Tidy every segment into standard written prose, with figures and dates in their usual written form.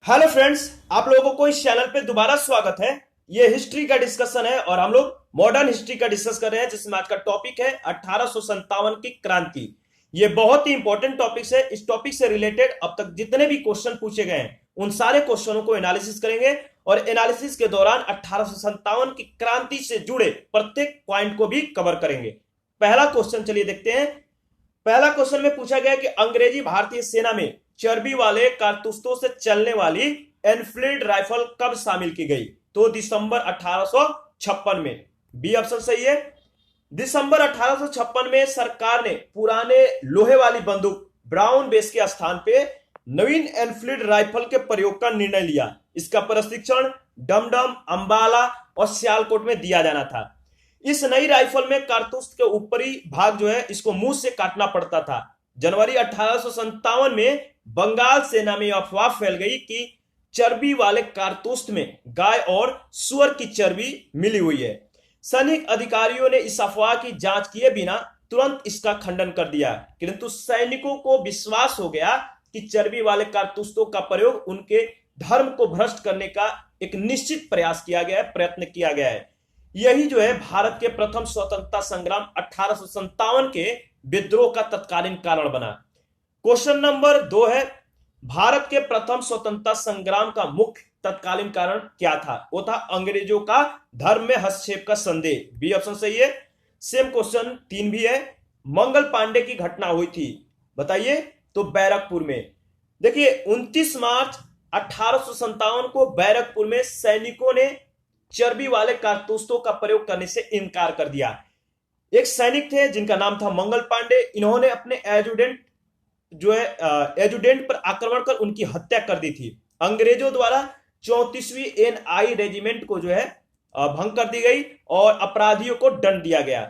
Hello friends, आप लोगों को इस चैनल पे दोबारा स्वागत है। ये हिस्ट्री का डिस्कशन है और हम लोग मॉडर्न हिस्ट्री का डिस्कस कर रहे हैं, जिसमें आज का टॉपिक है 1857 की क्रांति। ये बहुत ही इंपॉर्टेंट टॉपिक है। इस टॉपिक से रिलेटेड अब तक जितने भी क्वेश्चन पूछे गए हैं उन सारे क्वेश्चनों को एनालिसिस करेंगे और एनालिसिस के दौरान 1857 की क्रांति से जुड़े प्रत्येक पॉइंट को भी कवर करेंगे। पहला क्वेश्चन चलिए देखते हैं। पहला क्वेश्चन में पूछा गया कि अंग्रेजी भारतीय सेना में चर्बी वाले कारतूसों से चलने वाली एनफील्ड राइफल कब शामिल की गई? तो दिसंबर 1856 में। बी ऑप्शन सही है। दिसंबर 1856 में सरकार ने पुराने लोहे वाली बंदूक ब्राउन बेस के स्थान पे नवीन एनफील्ड राइफल के प्रयोग का निर्णय लिया। इसका प्रशिक्षण डमडम, अंबाला और सियालकोट में दिया जाना था। इस नई राइफल में कारतूस के ऊपरी भाग जो है इसको मुंह से काटना पड़ता था। जनवरी 1857 में बंगाल सेना में अफवाह फैल गई कि चर्बी वाले कारतूस में गाय और सुअर की चर्बी मिली हुई है। सैनिक अधिकारियों ने इस अफवाह की जांच किए बिना तुरंत इसका खंडन कर दिया, किंतु सैनिकों को विश्वास हो गया कि चर्बी वाले कारतूसों का प्रयोग उनके धर्म को भ्रष्ट करने का एक निश्चित प्रयास किया गया है, प्रयत्न किया गया है। यही जो है भारत के प्रथम स्वतंत्रता संग्राम 1857 के विद्रोह का तत्कालीन कारण बना। क्वेश्चन नंबर 2 है, भारत के प्रथम स्वतंत्रता संग्राम का मुख्य तत्कालीन कारण क्या था? वो था अंग्रेजों का धर्म में हस्तक्षेप का संदेह। बी ऑप्शन सही है। सेम क्वेश्चन 3 भी है। मंगल पांडे की घटना हुई थी, बताइए। तो बैरकपुर में। देखिए 29 मार्च 1857 को बैरकपुर में सैनिकों ने चर्बी वाले कारतूसों का प्रयोग करने से इनकार कर दिया। एक सैनिक थे जिनका नाम था मंगल पांडे। इन्होंने अपने एजुडेंट पर आक्रमण कर उनकी हत्या कर दी थी। अंग्रेजों द्वारा 34वीं एनआई रेजिमेंट को जो है भंग कर दी गई और अपराधियों को दंड दिया गया।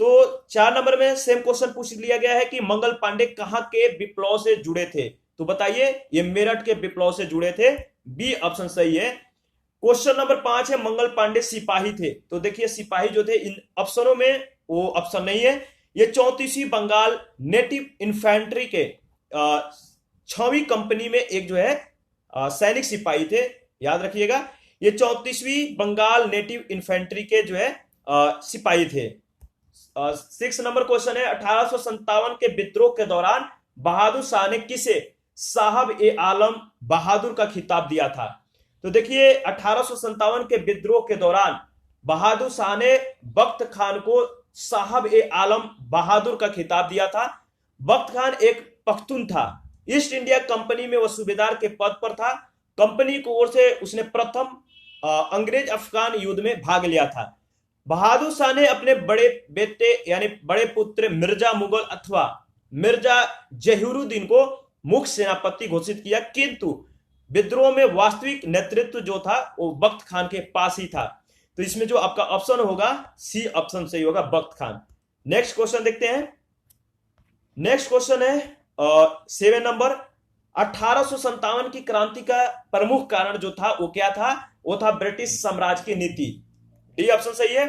तो 4 नंबर में सेम क्वेश्चन पूछ लिया गया है कि मंगल पांडे कहां के विप्लव से जुड़े थे? तो बताइए, ये मेरठ के विप्लव से जुड़े थे। बी ऑप्शन सही है। क्वेश्चन नंबर 5 है, मंगल पांडे सिपाही थे। तो देखिए सिपाही जो थे इन ऑप्शनों में वो ऑप्शन नहीं है। ये 34वीं बंगाल नेटिव इन्फेंट्री के 6वीं कंपनी में एक जो है सैनिक सिपाही थे, याद रखिएगा। ये 34वीं बंगाल नेटिव इन्फेंट्री के जो है सिपाही थे। 6 नंबर क्वेश्चन है, 1857 के विद्रोह के दौरान बहादुर शाह ने किसे साहब ए आलम बहादुर का खिताब दिया था? तो देखिए 1857 के विद्रोह के दौरान बहादुर शाह ने बख्त खान को साहब ए आलम बहादुर का खिताब दिया था। बख्त खान एक पख्तून था। ईस्ट इंडिया कंपनी में वह सूबेदार के पद पर था। कंपनी की ओर से उसने प्रथम अंग्रेज अफगान युद्ध में भाग लिया था। बहादुर शाह ने अपने बड़े बेटे यानी बड़े पुत्र मिर्जा मुगल अथवा मिर्जा जहीरुद्दीन को मुख्य सेनापति घोषित किया, किंतु विद्रोह में वास्तविक नेतृत्व जो था वो बख्त खान के पास ही था। तो इसमें जो आपका ऑप्शन होगा सी ऑप्शन सही होगा, बख्त खान। नेक्स्ट क्वेश्चन देखते हैं। नेक्स्ट क्वेश्चन है 7 नंबर। 1857 की क्रांति का प्रमुख कारण जो था वो क्या था? वो था ब्रिटिश साम्राज्य की नीति। डी ऑप्शन सही है।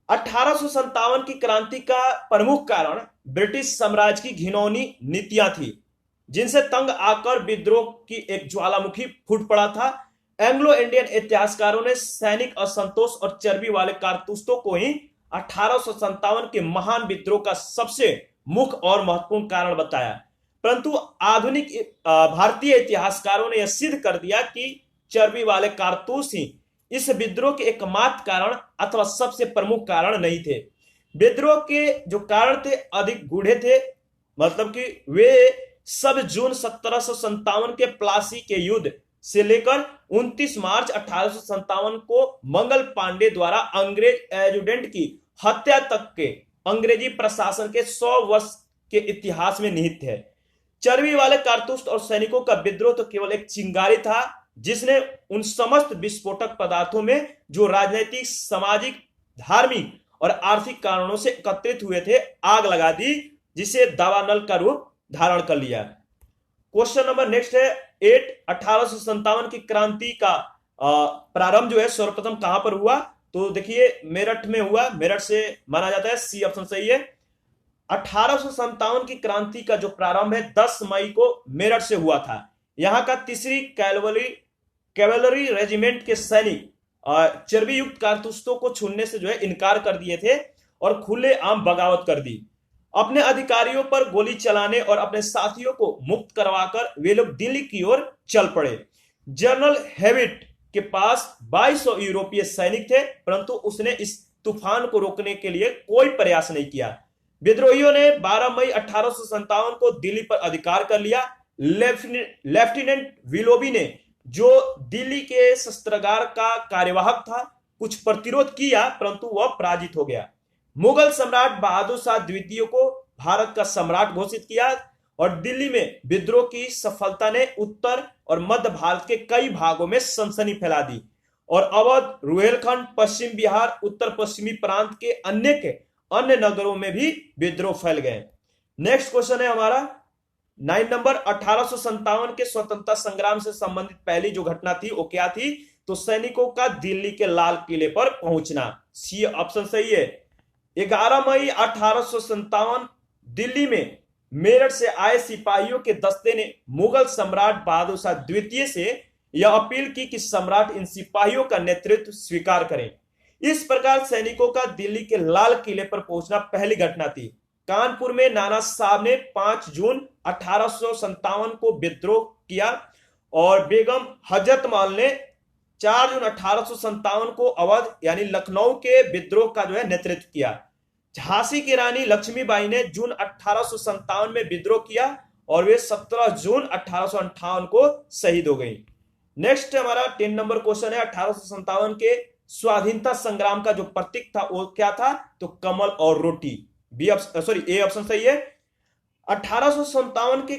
1857 की क्रांति का प्रमुख कारण ब्रिटिश साम्राज्य की घिनौनी नीतियां थी, जिनसे तंग आकर विद्रोह की एक ज्वालामुखी फूट पड़ा था। एंग्लो इंडियन इतिहासकारों ने सैनिक असंतोष और चर्बी वाले कारतूसों को ही 1857 के महान विद्रोह का सबसे मुख्य और महत्वपूर्ण कारण बताया, परंतु आधुनिक भारतीय इतिहासकारों ने यह सिद्ध कर दिया कि चर्बी वाले कारतूस ही इस विद्रोह के एकमात्र कारण अथवा सबसे प्रमुख कारण नहीं थे। विद्रोह के जो कारण थे अधिक गूढ़े थे, मतलब कि वे सब जून 1757 के प्लासी के युद्ध से लेकर 29 मार्च 1857 को मंगल पांडे द्वारा अंग्रेज एजुडेंट की हत्या तक के अंग्रेजी प्रशासन के 100 वर्ष के इतिहास में निहित है। चर्बी वाले कारतूस और सैनिकों का विद्रोह तो केवल एक चिंगारी था, जिसने उन समस्त विस्फोटक पदार्थों में जो राजनीतिक, सामाजिक, धार्मिक और आर्थिक कारणों से एकत्रित हुए थे आग लगा दी, जिसे दावानल का रूप धारण कर लिया। क्वेश्चन नंबर नेक्स्ट है 8। 1857 की क्रांति का प्रारंभ जो है सर्वप्रथम कहां पर हुआ? तो देखिए मेरठ में हुआ। मेरठ से माना जाता है, सी ऑप्शन सही है। 1857 की क्रांति का जो प्रारंभ है 10 मई को मेरठ से हुआ था। यहाँ का तीसरी कैवलरी रेजिमेंट के सैनिक चर्बी युक्त कारतूसों को छूने से जो है इनकार कर दिए थे और खुले आम बगावत कर दी। अपने अधिकारियों पर गोली चलाने और अपने साथियों को मुक्त करवाकर वे लोग दिल्ली की ओर चल पड़े। जनरल हेविट के पास 2200 यूरोपीय सैनिक थे, परंतु उसने इस तूफान को रोकने के लिए कोई प्रयास नहीं किया। विद्रोहियों ने 12 मई 1857 को दिल्ली पर अधिकार कर लिया। लेफ्टिनेंट विलोबी ने, जो दिल्ली के शस्त्रागार का कार्यवाहक था, कुछ प्रतिरोध किया, परंतु वह पराजित हो गया। मुगल सम्राट बहादुर शाह द्वितीय को भारत का सम्राट घोषित किया और दिल्ली में विद्रोह की सफलता ने उत्तर और मध्य भारत के कई भागों में सनसनी फैला दी और अवध, रुहेलखंड, पश्चिम बिहार, उत्तर पश्चिमी प्रांत के अन्य नगरों में भी विद्रोह फैल गए। नेक्स्ट क्वेश्चन है हमारा 9 नंबर। 1857 के स्वतंत्रता संग्राम से संबंधित पहली जो घटना थी वो क्या थी? तो सैनिकों का दिल्ली के लाल किले पर पहुंचना। सी ऑप्शन सही है। 11 मई 1857 दिल्ली में मेरठ से आए सिपाहियों के दस्ते ने मुगल सम्राट बहादुर शाह द्वितीय से यह अपील की कि सम्राट इन सिपाहियों का नेतृत्व स्वीकार करें। इस प्रकार सैनिकों का दिल्ली के लाल किले पर पहुंचना पहली घटना थी। कानपुर में नाना साहब ने 5 जून 1857 को विद्रोह किया और बेगम हजरत महल ने 4 जून 1857 को अवध यानी लखनऊ के विद्रोह का जो है नेतृत्व किया। झांसी की रानी लक्ष्मीबाई ने जून 1857 में विद्रोह किया और वे 17 जून 1858 को शहीद हो गई। नेक्स्ट हमारा 10 नंबर क्वेश्चन है। 1857 के स्वाधीनता संग्राम का जो प्रतीक था वो क्या था? तो कमल और रोटी। ए ऑप्शन सही है। 1857 के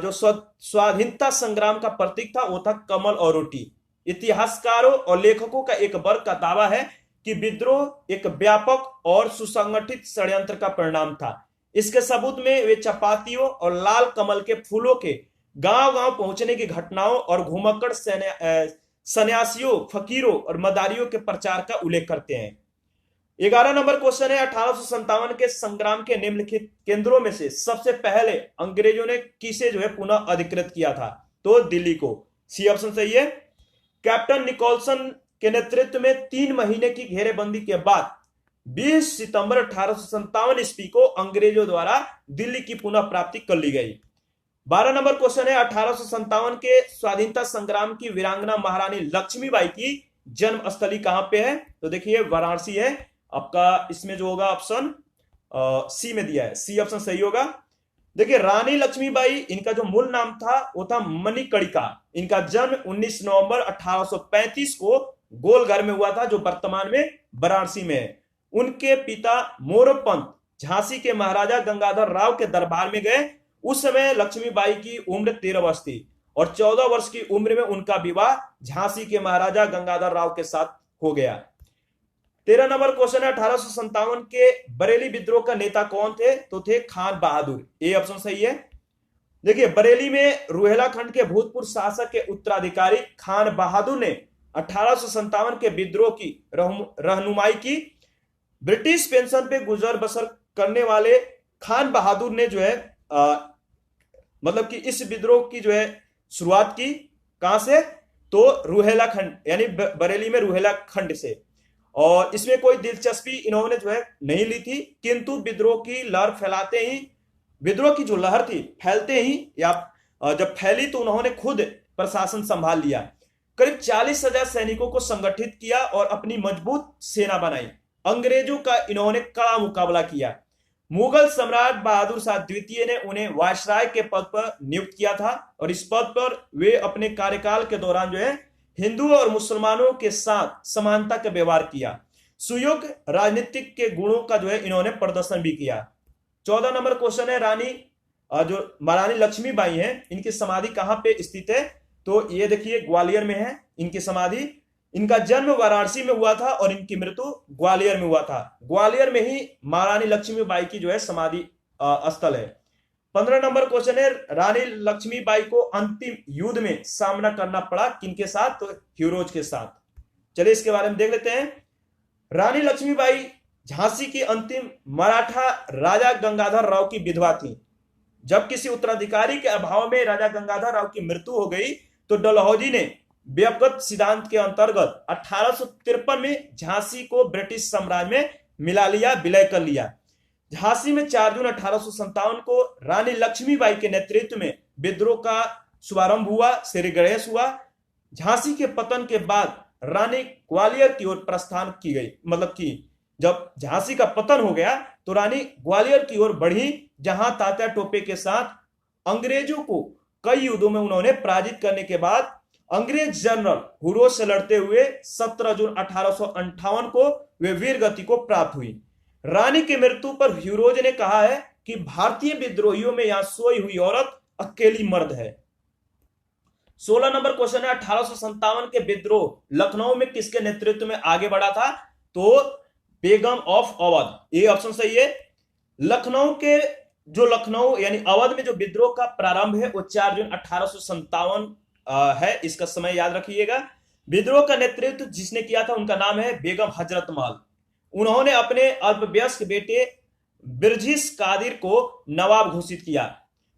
जो स्वाधीनता संग्राम का प्रतीक था वो था कमल और रोटी। इतिहासकारों और लेखकों का एक वर्ग का दावा है कि विद्रोह एक व्यापक और सुसंगठित षड्यंत्र का परिणाम था। इसके सबूत में वे चपातियों और लाल कमल के फूलों के गांव-गांव पहुंचने की घटनाओं और घुमक्कड़ सन्यासियों, फकीरों और मदारियों के प्रचार का उल्लेख करते हैं। 11 नंबर क्वेश्चन है। 1857 के संग्राम के निम्नलिखित केंद्रों में से सबसे पहले अंग्रेजों ने किसे जो है पुनः अधिकृत किया था? तो दिल्ली को। सी ऑप्शन सही है। कैप्टन निकोलसन के नेतृत्व में 3 महीने की घेरेबंदी के बाद 20 सितंबर 1857 ईस्वी को अंग्रेजों द्वारा दिल्ली की पुनः प्राप्ति कर ली गई। 12 नंबर क्वेश्चन है। 1857 के स्वाधीनता संग्राम की वीरांगना महारानी लक्ष्मीबाई की जन्म स्थली कहां पे है? तो देखिए वाराणसी है आपका। इसमें जो होगा ऑप्शन सी में दिया है, सी ऑप्शन सही होगा। देखिए रानी लक्ष्मीबाई, इनका जो मूल नाम था वो था मणिकर्णिका। इनका जन्म 19 नवंबर 1835 को गोलघर में हुआ था, जो वर्तमान में वाराणसी में है। उनके पिता मोरोपंत झांसी के महाराजा गंगाधर राव के दरबार में गए। उस समय लक्ष्मीबाई की उम्र 13 वर्ष थी और 14 वर्ष की उम्र में उनका विवाह झांसी के महाराजा गंगाधर राव के साथ हो गया। 13 नंबर क्वेश्चन है। 1857 के बरेली विद्रोह का नेता कौन थे? तो थे खान बहादुर। ए ऑप्शन सही है। देखिए बरेली में रुहेलाखंड के भूतपूर्व शासक के उत्तराधिकारी खान बहादुर ने 1857 के विद्रोह की रहनुमाई की। ब्रिटिश पेंशन पे गुजर बसर करने वाले खान बहादुर ने जो है मतलब कि इस विद्रोह की जो है शुरुआत की। कहां से? तो रुहेलाखंड यानी बरेली में रुहेलाखंड से। और इसमें कोई दिलचस्पी इन्होंने जो है नहीं ली थी, किंतु विद्रोह की लहर फैलाते ही, विद्रोह की जो लहर थी फैलते ही या जब फैली तो उन्होंने खुद प्रशासन संभाल लिया। करीब 40,000 सैनिकों को संगठित किया और अपनी मजबूत सेना बनाई। अंग्रेजों का इन्होंने कड़ा मुकाबला किया। मुगल सम्राट बहादुर शाह द्वितीय ने उन्हें वायसराय के पद पर नियुक्त किया था और इस पद पर वे अपने कार्यकाल के दौरान जो है हिंदू और मुसलमानों के साथ समानता का व्यवहार किया। सुयोग्य राजनीतिक के गुणों का जो है इन्होंने प्रदर्शन भी किया। 14 नंबर क्वेश्चन है। जो महारानी लक्ष्मीबाई हैं, इनकी समाधि कहां पे स्थित है? तो ये देखिए ग्वालियर में है इनकी समाधि। इनका जन्म वाराणसी में हुआ था और इनकी मृत्यु ग्वालियर में हुआ था। ग्वालियर में ही महारानी लक्ष्मीबाई की जो है समाधि स्थल है। 15 नंबर क्वेश्चन है। रानी लक्ष्मीबाई को अंतिम युद्ध में सामना करना पड़ा किनके साथ? तो हीरोज के साथ। चलिए इसके बारे में देख लेते हैं। रानी लक्ष्मीबाई झांसी की अंतिम मराठा राजा गंगाधर राव की विधवा थी। जब किसी उत्तराधिकारी के अभाव में राजा गंगाधर राव की मृत्यु हो गई तो डलहौजी ने व्यवगत सिद्धांत के अंतर्गत 1853 में झांसी को ब्रिटिश साम्राज्य में मिला लिया, विलय कर लिया। झांसी में 4 जून 1857 को रानी लक्ष्मीबाई के नेतृत्व में विद्रोह का शुभारंभ हुआ, श्री गणेश हुआ। झांसी के पतन के बाद रानी ग्वालियर की ओर प्रस्थान की गई, मतलब कि जब झांसी का पतन हो गया तो रानी ग्वालियर की ओर बढ़ी, जहां तात्या टोपे के साथ अंग्रेजों को कई युद्धों में उन्होंने पराजित करने के बाद अंग्रेज जनरल हुरोज से लड़ते हुए 17 जून 1858 को वे वीर गति को प्राप्त हुई। रानी की मृत्यु पर ह्यूरोज ने कहा है कि भारतीय विद्रोहियों में यहां सोई हुई औरत अकेली मर्द है। 16 नंबर क्वेश्चन है, 1857 के विद्रोह लखनऊ में किसके नेतृत्व में आगे बढ़ा था? तो बेगम ऑफ अवध, ये ऑप्शन सही है। लखनऊ यानी अवध में जो विद्रोह का प्रारंभ है वो 4 जून 1857 है, इसका समय याद रखिएगा। विद्रोह का नेतृत्व जिसने किया था उनका नाम है बेगम हजरत महल। उन्होंने अपने अल्पवयस्क बेटे बिरजिस कादिर को नवाब घोषित किया,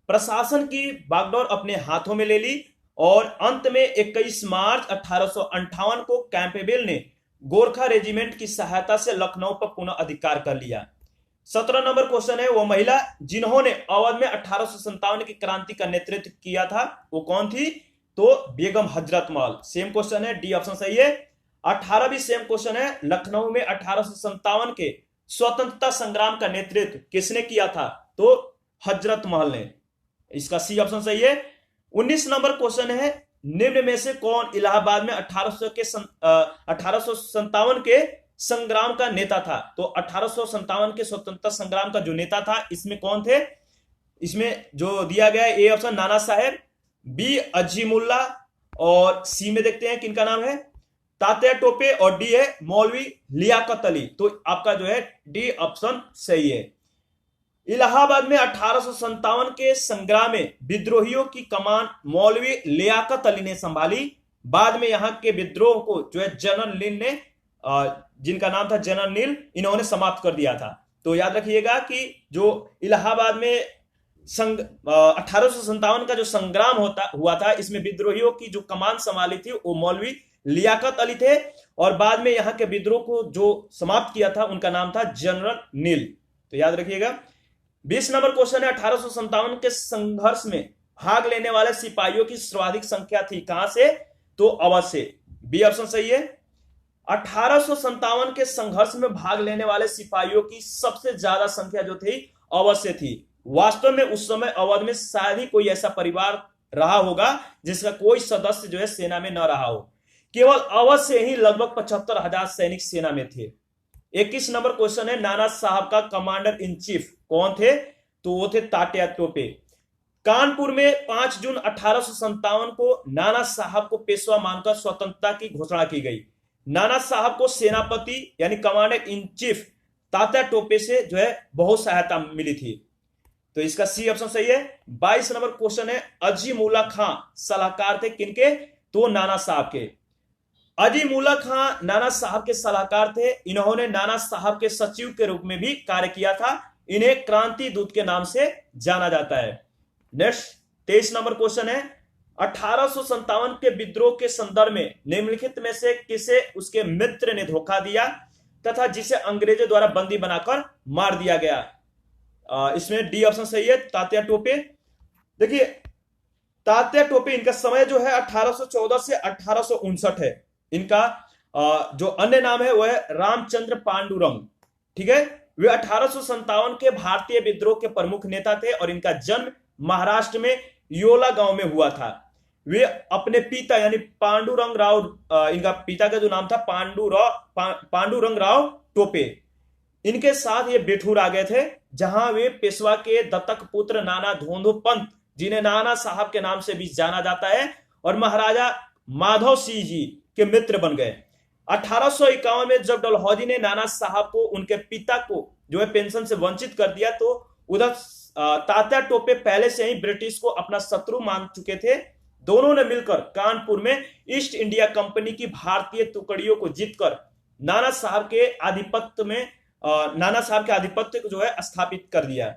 प्रशासन की बागडोर अपने हाथों में ले ली और अंत में 21 मार्च 1858 को कैंपेबल ने गोरखा रेजिमेंट की सहायता से लखनऊ पर पुनः अधिकार कर लिया। 17 नंबर क्वेश्चन है, वो महिला जिन्होंने अवध में 1857 की क्रांति का नेतृत्व किया था वो कौन थी? तो बेगम हजरत महल। सेम क्वेश्चन है, डी ऑप्शन सही है। 18 भी सेम क्वेश्चन है, लखनऊ में 1857 के स्वतंत्रता संग्राम का नेतृत्व किसने किया था? तो हजरत महल ने, इसका सी ऑप्शन सही है। 19 नंबर क्वेश्चन है, निम्न में से कौन इलाहाबाद में 1857 के संग्राम का नेता था? तो 1857 के स्वतंत्रता संग्राम का जो नेता था इसमें कौन थे? इसमें जो दिया गया है A option Nana Saheb, B Azimullah और सी में देखते हैं किनका नाम है तात्या टोपे और डी है मौलवी लियाकत अली। तो आपका जो है डी ऑप्शन सही है। इलाहाबाद में 1857 के संग्राम में विद्रोहियों की कमान मौलवी लियाकत अली ने संभाली। बाद में यहां के विद्रोह को जो है जनरल नील ने, जिनका नाम था जनरल नील, इन्होंने समाप्त कर दिया था। तो याद रखिएगा कि जो इलाहाबाद में 1857 का जो संग्राम हुआ था इसमें विद्रोहियों की जो कमान संभाली थी वो मौलवी लियाकत अली थे और बाद में यहां के विद्रोह को जो समाप्त किया था उनका नाम था जनरल नील। तो याद रखिएगा। 20 नंबर क्वेश्चन है, 1857 के संघर्ष में भाग लेने वाले सिपाहियों की सर्वाधिक संख्या थी कहां से? तो अवध से, बी ऑप्शन सही है। 1857 के संघर्ष में भाग लेने वाले सिपाहियों की सबसे ज्यादा संख्या जो थी अवध से थी। वास्तव में उस समय अवध में शायद ही कोई ऐसा परिवार रहा होगा जिसका कोई सदस्य जो है सेना में न रहा हो। केवल अवध से ही लगभग 75,000 सैनिक सेना में थे। 21 नंबर क्वेश्चन है, नाना साहब का कमांडर इन चीफ कौन थे? तो वो थे तात्या टोपे। कानपुर में 5 जून 1857 को नाना साहब को पेशवा मानकर स्वतंत्रता की घोषणा की गई। नाना साहब को सेनापति यानी commander in chief Tatya Tope से जो है बहुत सहायता मिली थी। तो इसका सी ऑप्शन सही है। 22 नंबर क्वेश्चन है, अजीमुल्ला खां सलाहकार थे किनके? तो नाना साहब के। अजीमुल्ला खां नाना साहब के सलाहकार थे। इन्होंने नाना साहब के सचिव के रूप में भी कार्य किया था। इन्हें क्रांति दूत के नाम से जाना जाता है। नेक्स्ट 23 नंबर क्वेश्चन है, 1857 के विद्रोह के संदर्भ में निम्नलिखित में से किसे उसके मित्र ने धोखा दिया तथा जिसे अंग्रेजों द्वारा बंदी बनाकर मार दिया गया? इसमें डी ऑप्शन सही है, तात्या टोपे। देखिए तात्या टोपे, इनका समय जो है 1814 से 1859 है। इनका जो अन्य नाम है वह है रामचंद्र पांडुरंग। ठीक है, वे 1857 के भारतीय विद्रोह के प्रमुख नेता थे और इनका जन्म महाराष्ट्र में योला गांव में हुआ था। वे अपने पिता यानी पांडुरंग राव, इनका पिता का जो नाम था पांडुरंग राव टोपे, इनके साथ ये बेठूर आ गए थे, जहां वे पेशवा के दत्तक पुत्र नाना धोंधो पंत, जिन्हें नाना साहब के नाम से भी जाना जाता है, और महाराजा माधव सिंह जी के मित्र बन गए। 1851 में जब डलहौजी ने नाना साहब को उनके पिता को जो है पेंशन से वंचित कर दिया, तो उधर तात्या टोपे पहले से ही ब्रिटिश को अपना शत्रु मान चुके थे। दोनों ने मिलकर कानपुर में ईस्ट इंडिया कंपनी की भारतीय टुकड़ियों को जीतकर नाना साहब के आधिपत्य को जो है स्थापित कर दिया।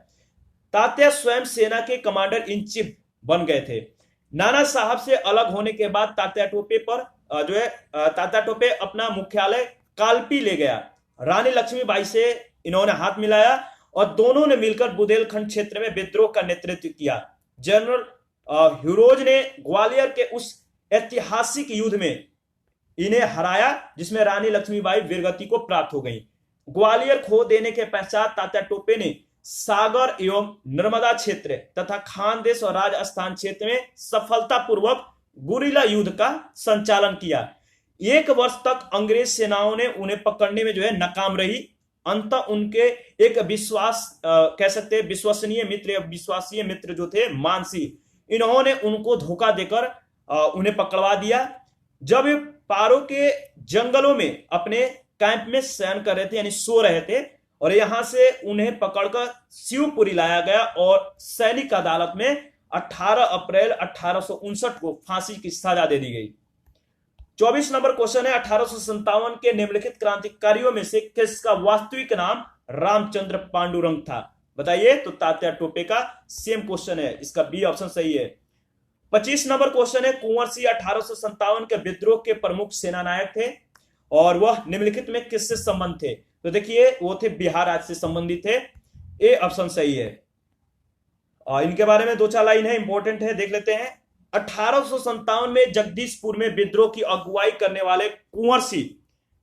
तात्या स्वयं सेना के कमांडर इन चीफ बन गए थे। नाना साहब से अलग होने के बाद तात्या टोपे पर तात्या टोपे अपना मुख्यालय कालपी ले गया। रानी लक्ष्मीबाई से इन्होंने हाथ मिलाया और दोनों ने मिलकर बुंदेलखंड क्षेत्र में विद्रोह का नेतृत्व किया। जनरल ह्यूरोज ने ग्वालियर के उस ऐतिहासिक युद्ध में इन्हें हराया जिसमें रानी लक्ष्मीबाई वीरगति को प्राप्त हो गई। ग्वालियर खो देने के पश्चात तात्या टोपे ने सागर एवं नर्मदा क्षेत्र तथा खानदेश और राजस्थान क्षेत्र में सफलतापूर्वक गुरिल्ला युद्ध का संचालन किया। 1 वर्ष तक अंग्रेज सेनाओं ने उन्हें पकड़ने में नाकाम रही। अंततः उनके एक कह सकते हैं विश्वसनीय मित्र या विश्वासीय मित्र जो थे मानसी, इन्होंने उनको धोखा देकर उन्हें पकड़वा दिया। जब वे पारो के जंगलों में अपने कैंप में शयन कर रहे थे यानी सो रहे थे और यहां से उन्हें पकड़कर शिवपुरी लाया गया और सैनिक अदालत में 18 अप्रैल 1859 को फांसी की सजा दे दी गई। 24 नंबर क्वेश्चन है 1857 के निम्नलिखित क्रांतिकारियों में से किसका वास्तविक नाम रामचंद्र पांडुरंग था? बताइए। तो तात्या टोपे का सेम क्वेश्चन है, इसका बी ऑप्शन सही है। 25 नंबर क्वेश्चन है कुंवर सिंह 1857 के विद्रोह के प्रमुख सेनानायक थे और वह निम्नलिखित में किससे संबंध थे? तो देखिए वो थे बिहार राज्य से संबंधित थे, ए ऑप्शन सही है। इनके बारे में 2-4 लाइन है, इंपॉर्टेंट है, देख लेते हैं। 1857 में जगदीशपुर में विद्रोह की अगुवाई करने वाले कुंवर सिंह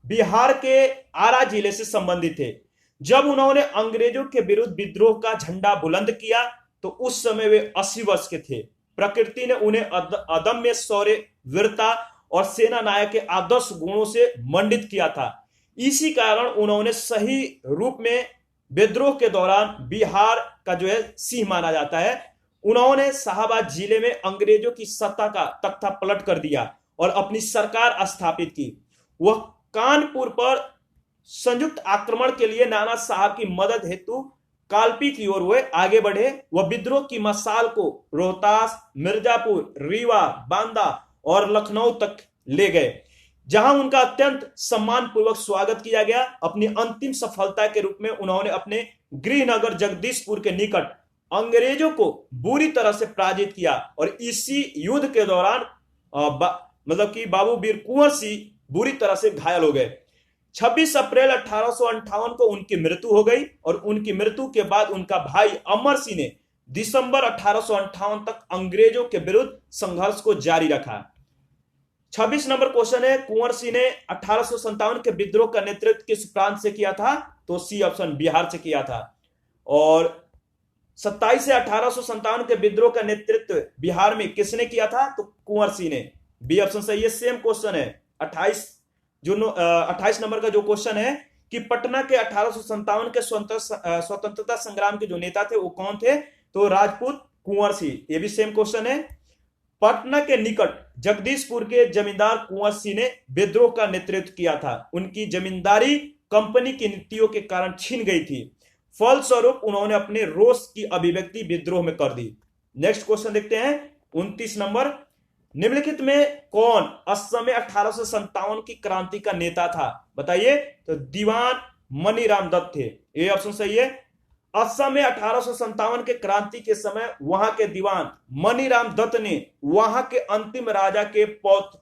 बिहार के आरा जिले से संबंधित थे। जब उन्होंने अंग्रेजों के विरुद्ध विद्रोह का झंडा बुलंद किया तो उस समय वे 80 वर्ष के थे। प्रकृति ने उन्हें अदम्य शौर्य, वीरता और सेना नायक के आदर्श गुणों से मंडित किया था। इसी कारण उन्होंने सही रूप में विद्रोह के दौरान बिहार का सिंह माना जाता है। उन्होंने शाहबाद जिले में अंग्रेजों की सत्ता का तख्ता पलट कर दिया और अपनी सरकार स्थापित की। वह कानपुर पर संयुक्त आक्रमण के लिए नाना साहब की मदद हेतु कालपी की ओर वे आगे बढ़े। वह विद्रोह की मशाल को रोहतास, मिर्जापुर, रीवा, बांदा और लखनऊ तक ले गए, जहां उनका अत्यंत सम्मानपूर्वक स्वागत किया गया। अपनी अंतिम सफलता के रूप में उन्होंने अपने गृहनगर जगदीशपुर के निकट अंग्रेजों को बुरी तरह से पराजित किया और इसी युद्ध के दौरान मतलब कि बाबू वीर कुंवर सिंह बुरी तरह से घायल हो गए। 26 अप्रैल 1858 को उनकी मृत्यु हो गई और उनकी मृत्यु के बाद उनका भाई अमर सिंह ने दिसंबर 1858 तक अंग्रेजों के विरुद्ध संघर्ष को जारी रखा। 26 नंबर क्वेश्चन है कुंवर सिंह ने 1857 के विद्रोह का नेतृत्व किस प्रांत से किया था? तो सी ऑप्शन बिहार से किया था। और 27 से 1857 के विद्रोह का नेतृत्व बिहार में किसने किया था? तो कुंवर सिंह ने, बी ऑप्शन सही है। सेम क्वेश्चन है 28 नंबर का जो क्वेश्चन है कि पटना के 1857 के स्वतंत्रता संग्राम के जो नेता थे वो कौन थे? तो राजपूत कुंवर सिंह, ये भी सेम क्वेश्चन है। पटना के निकट जगदीशपुर के जमींदार कुंवर सिंह ने विद्रोह का नेतृत्व किया था। उनकी जमींदारी कंपनी की नीतियों के कारण छीन गई थी, फलस्वरूप उन्होंने अपने रोष की अभिव्यक्ति विद्रोह में कर दी। नेक्स्ट क्वेश्चन देखते हैं 29 नंबर, निम्नलिखित में कौन असम में 1857 की क्रांति का नेता था? बताइए। तो दीवान मनीराम दत्त थे, ये ऑप्शन सही है। असम में 1857 के क्रांति के समय वहां के दीवान मनीराम दत्त ने वहां के अंतिम राजा के पौत्र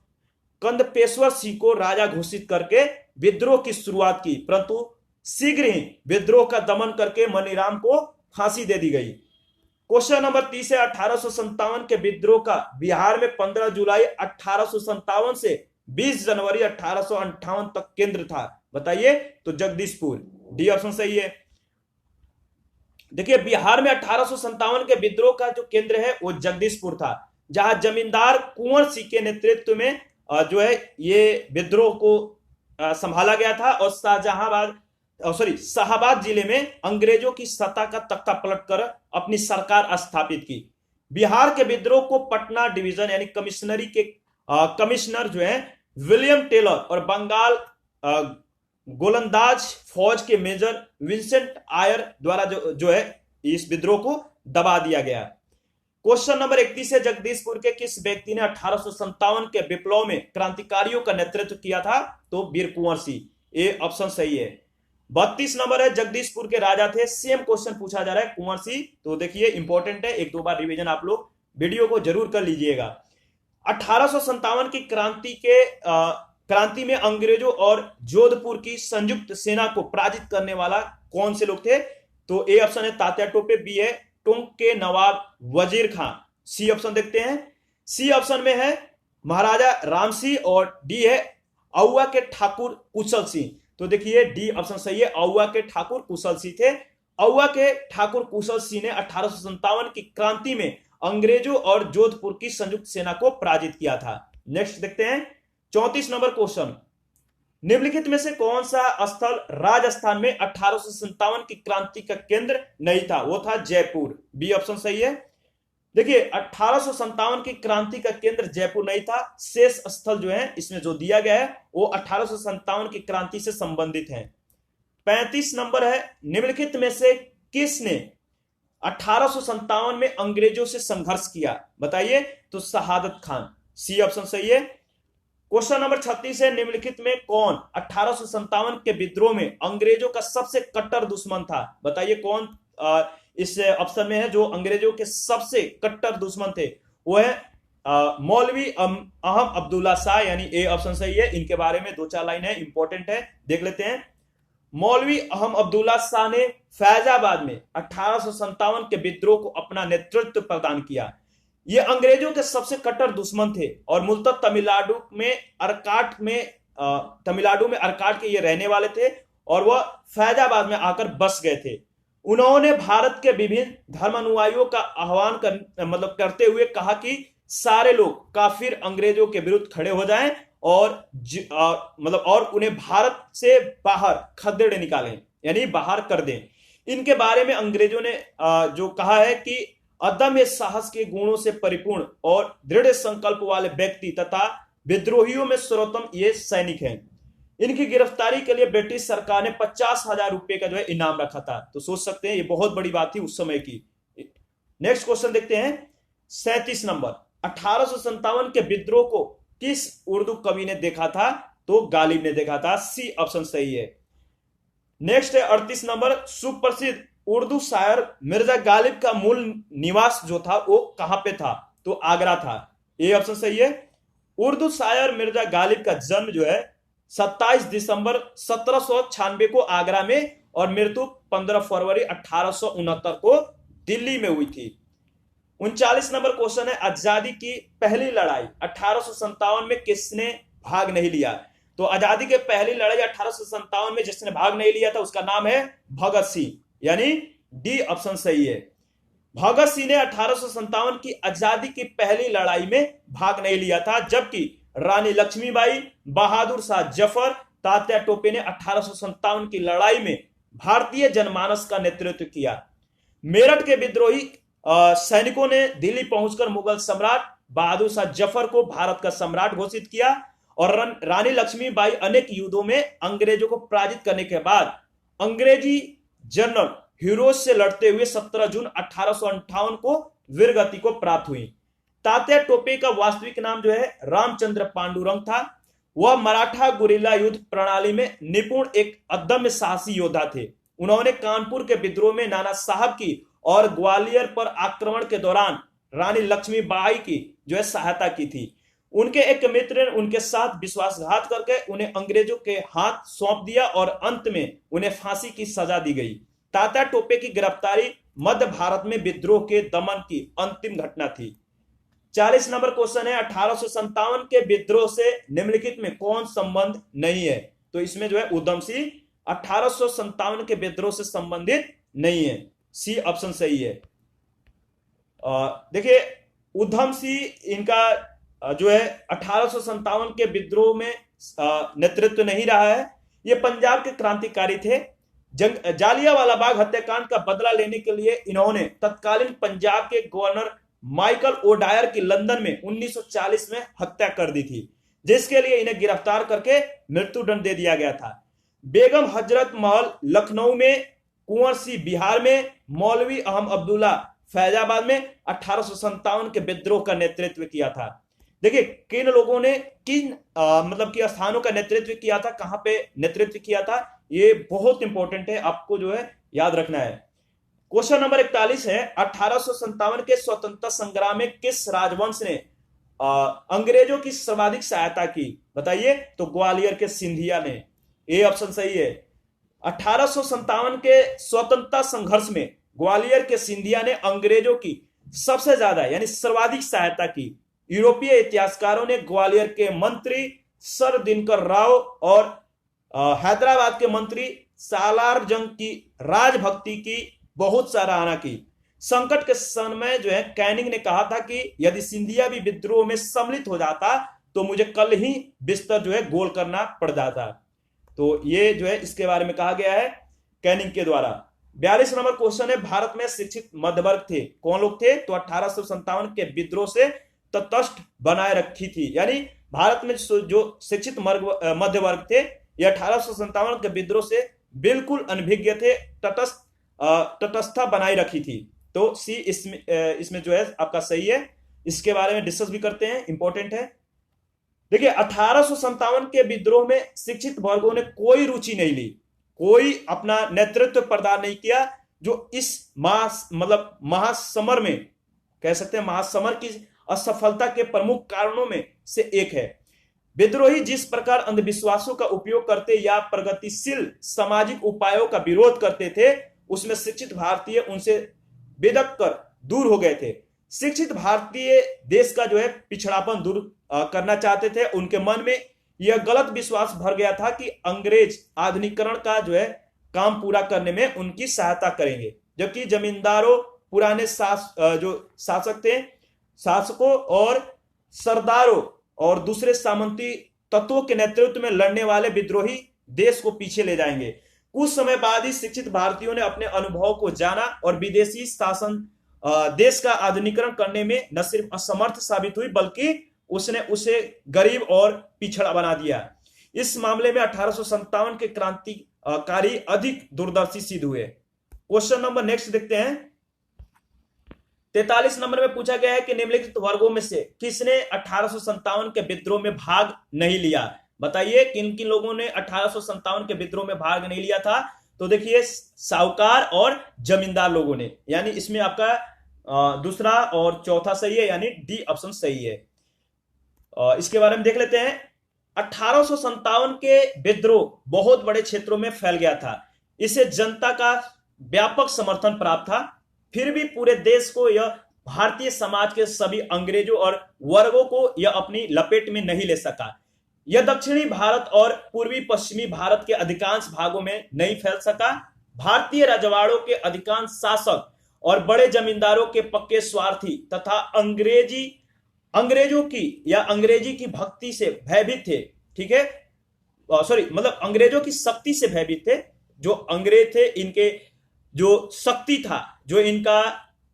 कंदपेश्वर सिंह को राजा घोषित करके विद्रोह की शुरुआत की, परंतु शीघ्र ही विद्रोह का दमन करके मनीराम को फांसी दे दी गई। क्वेश्चन नंबर 30 है 1857 के विद्रोह का बिहार में 15 जुलाई 1857 से 20 जनवरी 1858 तक केंद्र था। बताइए। तो जगदीशपुर, डी ऑप्शन सही है। देखिए बिहार में 1857 के विद्रोह का जो केंद्र है वो जगदीशपुर था, जहां जमींदार कुंवर सिंह के नेतृत्व में ये विद्रोह को संभाला गया था और शाहबाद जिले में अंग्रेजों की सत्ता का तख्ता पलटकर अपनी सरकार स्थापित की। बिहार के विद्रोह को पटना डिवीजन यानी कमिश्नरी के कमिश्नर विलियम टेलर और बंगाल गोलंदाज फौज के मेजर विंसेंट आयर द्वारा इस विद्रोह को दबा दिया गया। क्वेश्चन नंबर 31 है जगदीशपुर के किस व्यक्ति ने 1857 के विप्लव में क्रांतिकारियों का नेतृत्व किया था? तो वीर कुंवर सिंह, ए ऑप्शन सही है। 32 नंबर है, जगदीशपुर के राजा थे। सेम क्वेश्चन पूछा जा रहा है, कुंवर सिंह। तो देखिए इंपॉर्टेंट है, एक दो बार रिवीजन आप लोग वीडियो को जरूर कर लीजिएगा। 1857 की क्रांति में अंग्रेजों और जोधपुर की संयुक्त सेना को पराजित करने वाला कौन से लोग थे? तो ए ऑप्शन है तात्या टोपे, बी है टोंक के नवाब वजीर खां, सी ऑप्शन देखते हैं। सी ऑप्शन में है महाराजा राम सिंह और डी है औवा के ठाकुर कुशल सिंह। तो देखिए डी ऑप्शन सही है, औवा के ठाकुर कुशल सिंह थे। औवा के ठाकुर कुशल सिंह ने 1857 की क्रांति में अंग्रेजों और जोधपुर की संयुक्त सेना को पराजित किया था। नेक्स्ट देखते हैं 34 नंबर क्वेश्चन, निम्नलिखित में से कौन सा स्थल राजस्थान में 1857 की क्रांति का केंद्र नहीं था? वो था जयपुर, बी ऑप्शन सही है। देखिए 1857 की क्रांति का केंद्र जयपुर नहीं था। शेष स्थल जो है इसमें जो दिया गया है वो 1857 की क्रांति से संबंधित है। 35 नंबर है, निम्नलिखित में से किसने 1857 में अंग्रेजों से संघर्ष किया? बताइए। तो शहादत खान, सी ऑप्शन सही है। क्वेश्चन नंबर 36 है, निम्नलिखित में कौन 1857 के विद्रोह में अंग्रेजों का सबसे कट्टर दुश्मन था? बताइए कौन इस ऑप्शन में है जो अंग्रेजों के सबसे कट्टर दुश्मन थे? वो है मौलवी अहम अब्दुल्ला शाह, यानी ए ऑप्शन सही है। इनके बारे में दो चार लाइन है, इंपॉर्टेंट है, देख लेते हैं। मौलवी अहम अब्दुल्ला शाह ने फैजाबाद में 1857 के विद्रोह को अपना नेतृत्व प्रदान किया। ये अंग्रेजों के सबसे कट्टर दुश्मन थे और मूलतः तमिलनाडु में अरकाट के ये रहने वाले थे और वह फैजाबाद में आकर बस गए थे। उन्होंने भारत के विभिन्न धर्मानुयायियों का आह्वान करते हुए कहा कि सारे लोग काफिर अंग्रेजों के विरुद्ध खड़े हो जाएं और उन्हें भारत से बाहर खदेड़ निकालें, यानी बाहर कर दें। इनके बारे में अंग्रेजों ने जो कहा है कि अदम्य साहस के गुणों से परिपूर्ण और दृढ़ संकल्प वाले व्यक्ति तथा विद्रोहियों में सर्वोत्तम ये सैनिक हैं। इनकी गिरफ्तारी के लिए ब्रिटिश सरकार ने 50,000 रुपए का जो है इनाम रखा था। तो सोच सकते हैं ये बहुत बड़ी बात थी उस समय की। नेक्स्ट क्वेश्चन देखते हैं 37 नंबर, 1857 के विद्रोह को किस उर्दू कवि ने देखा था? तो गालिब ने देखा था, सी ऑप्शन सही है। नेक्स्ट है 38 नंबर, सुप्रसिद्ध उर्दू शायर मिर्जा गालिब का मूल निवास जो था वो कहां पे था? तो आगरा था, ए ऑप्शन सही है। उर्दू शायर मिर्जा गालिब का जन्म जो है 27 दिसंबर 1796 को आगरा में और मृत्यु 15 फरवरी 1869 को दिल्ली में हुई थी। 39 नंबर क्वेश्चन है, आजादी की पहली लड़ाई 1857 में किसने भाग नहीं लिया? तो आजादी की पहली लड़ाई 1857 में जिसने भाग नहीं लिया था उसका नाम है भगत सिंह, यानी डी ऑप्शन सही है। भगत सिंह ने 1857 की आजादी की पहली लड़ाई में भाग नहीं लिया था, जबकि रानी लक्ष्मीबाई, बहादुर शाह जफर, तात्या टोपे ने 1857 की लड़ाई में भारतीय जनमानस का नेतृत्व किया। मेरठ के विद्रोही सैनिकों ने दिल्ली पहुंचकर मुगल सम्राट बहादुर शाह जफर को भारत का सम्राट घोषित किया और रानी लक्ष्मीबाई अनेक युद्धों में अंग्रेजों को पराजित करने के बाद अंग्रेजी जनरल हीरोज से लड़ते हुए 17 जून 1858 को वीरगति को प्राप्त हुई। तात्या टोपे का वास्तविक नाम जो है रामचंद्र पांडुरंग था। वह मराठा गुरिल्ला युद्ध प्रणाली में निपुण एक अदम्य साहसी योद्धा थे। उन्होंने कानपुर के विद्रोह में नाना साहब की और ग्वालियर पर आक्रमण के दौरान रानी लक्ष्मीबाई की जो है सहायता की थी। उनके एक मित्र ने उनके साथ विश्वासघात करके उन्हें अंग्रेजों के हाथ सौंप दिया और अंत में उन्हें फांसी की सजा दी गई। तात्या टोपे की गिरफ्तारी मध्य भारत में विद्रोह के दमन की अंतिम घटना थी। 40 नंबर क्वेश्चन है, 1857 के विद्रोह से निम्नलिखित में कौन संबंध नहीं है? तो इसमें जो है उधम सिंह 1857 के विद्रोह से संबंधित नहीं है, सी ऑप्शन सही है। देखिए उधम सिंह इनका जो है 1857 के विद्रोह में नेतृत्व नहीं रहा है। ये पंजाब के क्रांतिकारी थे। जालियांवाला बाग हत्याकांड का बदला लेने के लिए इन्होंने तत्कालीन पंजाब के गवर्नर माइकल ओडायर की लंदन में 1940 में हत्या कर दी थी, जिसके लिए इन्हें गिरफ्तार करके मृत्युदंड दे दिया गया था। बेगम हजरत महल लखनऊ में, कुंवर सिंह बिहार में, मौलवी अहम अब्दुल्ला फैजाबाद में 1857 के विद्रोह का नेतृत्व किया था। देखिए किन लोगों ने किन स्थानों का नेतृत्व किया था, कहां पे नेतृत्व किया था, ये बहुत इंपॉर्टेंट है, आपको जो है याद रखना है। क्वेश्चन नंबर 41 है, 1857 के स्वतंत्रता संग्राम में किस राजवंश ने अंग्रेजों की सर्वाधिक सहायता की? बताइए। तो ग्वालियर के सिंधिया ने। ए ऑप्शन सही है। 1857 के स्वतंत्रता संघर्ष में ग्वालियर के सिंधिया ने अंग्रेजों की सबसे ज्यादा यानी सर्वाधिक सहायता की। यूरोपीय इतिहासकारों ने ग्वालियर के मंत्री सर दिनकर राव और हैदराबाद के मंत्री सालार जंग की राजभक्ति की बहुत सराहना की। संकट के समय जो है कैनिंग ने कहा था कि यदि सिंधिया भी विद्रोह में सम्मिलित हो जाता तो मुझे कल ही बिस्तर जो है गोल करना पड़ जाता। तो ये जो है इसके बारे में कहा गया है कैनिंग के द्वारा। 42 नंबर क्वेश्चन है, भारत में शिक्षित मध्यवर्ग थे, कौन लोग थे? तो 1857 के विद्रोह से तटस्थ बनाए रखी थी, यानी भारत में जो शिक्षित मध्यवर्ग थे ये 1857 के विद्रोह से बिल्कुल अनभिज्ञ थे, तटस्थता बनाई रखी थी। तो सी इसमें जो है आपका सही है। इसके बारे में डिस्कस भी करते हैं, इंपॉर्टेंट है। देखिए 1857 के विद्रोह में शिक्षित वर्गों ने कोई रुचि नहीं ली, कोई अपना नेतृत्व प्रदान नहीं किया, जो इस महासमर में कह सकते हैं महासमर की असफलता के प्रमुख कारणों में से एक है। विद्रोही जिस प्रकार अंधविश्वासों का उपयोग करते या प्रगतिशील सामाजिक उपायों का विरोध करते थे, उसमें शिक्षित भारतीय उनसे बेदक कर दूर हो गए थे। शिक्षित भारतीय देश का जो है पिछड़ापन दूर करना चाहते थे। उनके मन में यह गलत विश्वास भर गया था कि अंग्रेज आधुनिकीकरण का जो है काम पूरा करने में उनकी सहायता करेंगे, जबकि जमींदारों पुराने शासक थे, शासकों और सरदारों और दूसरे सामंती तत्वों के नेतृत्व में लड़ने वाले विद्रोही देश को पीछे ले जाएंगे। कुछ समय बाद ही शिक्षित भारतीयों ने अपने अनुभव को जाना और विदेशी शासन देश का आधुनिकीकरण करने में न सिर्फ असमर्थ साबित हुई बल्कि उसने उसे गरीब और पिछड़ा बना दिया। इस मामले में 1857 के क्रांतिकारी अधिक दूरदर्शी सिद्ध हुए। क्वेश्चन नंबर नेक्स्ट देखते हैं। 43 नंबर में पूछा गया है कि निम्नलिखित वर्गों में से किसने 1857 के विद्रोह में भाग नहीं लिया? बताइए किन किन लोगों ने 1857 के विद्रोह में भाग नहीं लिया था? तो देखिए साहूकार और जमींदार लोगों ने, यानी इसमें आपका दूसरा और चौथा सही है, यानी डी ऑप्शन सही है। इसके बारे में देख लेते हैं। 1857 के विद्रोह बहुत बड़े क्षेत्रों में फैल गया था, इसे जनता का व्यापक समर्थन प्राप्त था। फिर भी पूरे देश को यह भारतीय समाज के सभी अंग्रेजों और वर्गों को यह अपनी लपेट में नहीं ले सका। यह दक्षिणी भारत और पूर्वी पश्चिमी भारत के अधिकांश भागों में नहीं फैल सका। भारतीय रजवाड़ों के अधिकांश शासक और बड़े जमींदारों के पक्के स्वार्थी तथा अंग्रेजों की या अंग्रेजी की भक्ति से भयभीत थे। ठीक है, मतलब अंग्रेजों की शक्ति से भयभीत थे। जो अंग्रेज थे इनके जो शक्ति था, जो इनका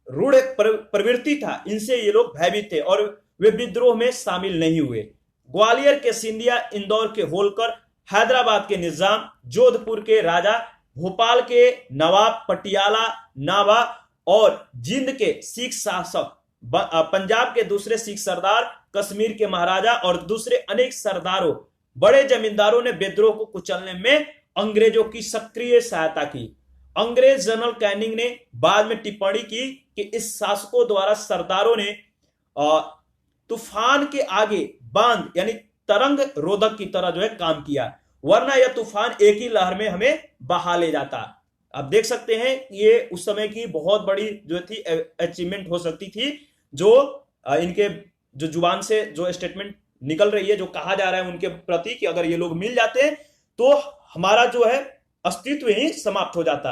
रूढ़ प्रवृत्ति था, इनसे ये लोग भयभीत थे और वे विद्रोह में शामिल नहीं हुए। ग्वालियर के सिंधिया, इंदौर के होलकर, हैदराबाद के निजाम, जोधपुर के राजा, भोपाल के नवाब, पटियाला नाभा और जींद के सिख शासक, पंजाब के दूसरे सिख सरदार, कश्मीर के महाराजा और दूसरे अनेक सरदारों, बड़े जमींदारों ने विद्रोह को कुचलने में अंग्रेजों की सक्रिय सहायता की। अंग्रेज जनरल कैनिंग ने बाद में टिप्पणी की कि इस शासकों द्वारा सरदारों ने तूफान के आगे बांध यानी तरंग रोधक की तरह जो है काम किया, वरना यह तूफान एक ही लहर में हमें बहा ले जाता। आप देख सकते हैं ये उस समय की बहुत बड़ी जो थी अचीवमेंट हो सकती थी, जो इनके जो जुबान से जो स्टेटमेंट निकल रही है, जो कहा जा रहा है उनके प्रति कि अगर ये लोग मिल जाते तो हमारा जो है अस्तित्व ही समाप्त हो जाता।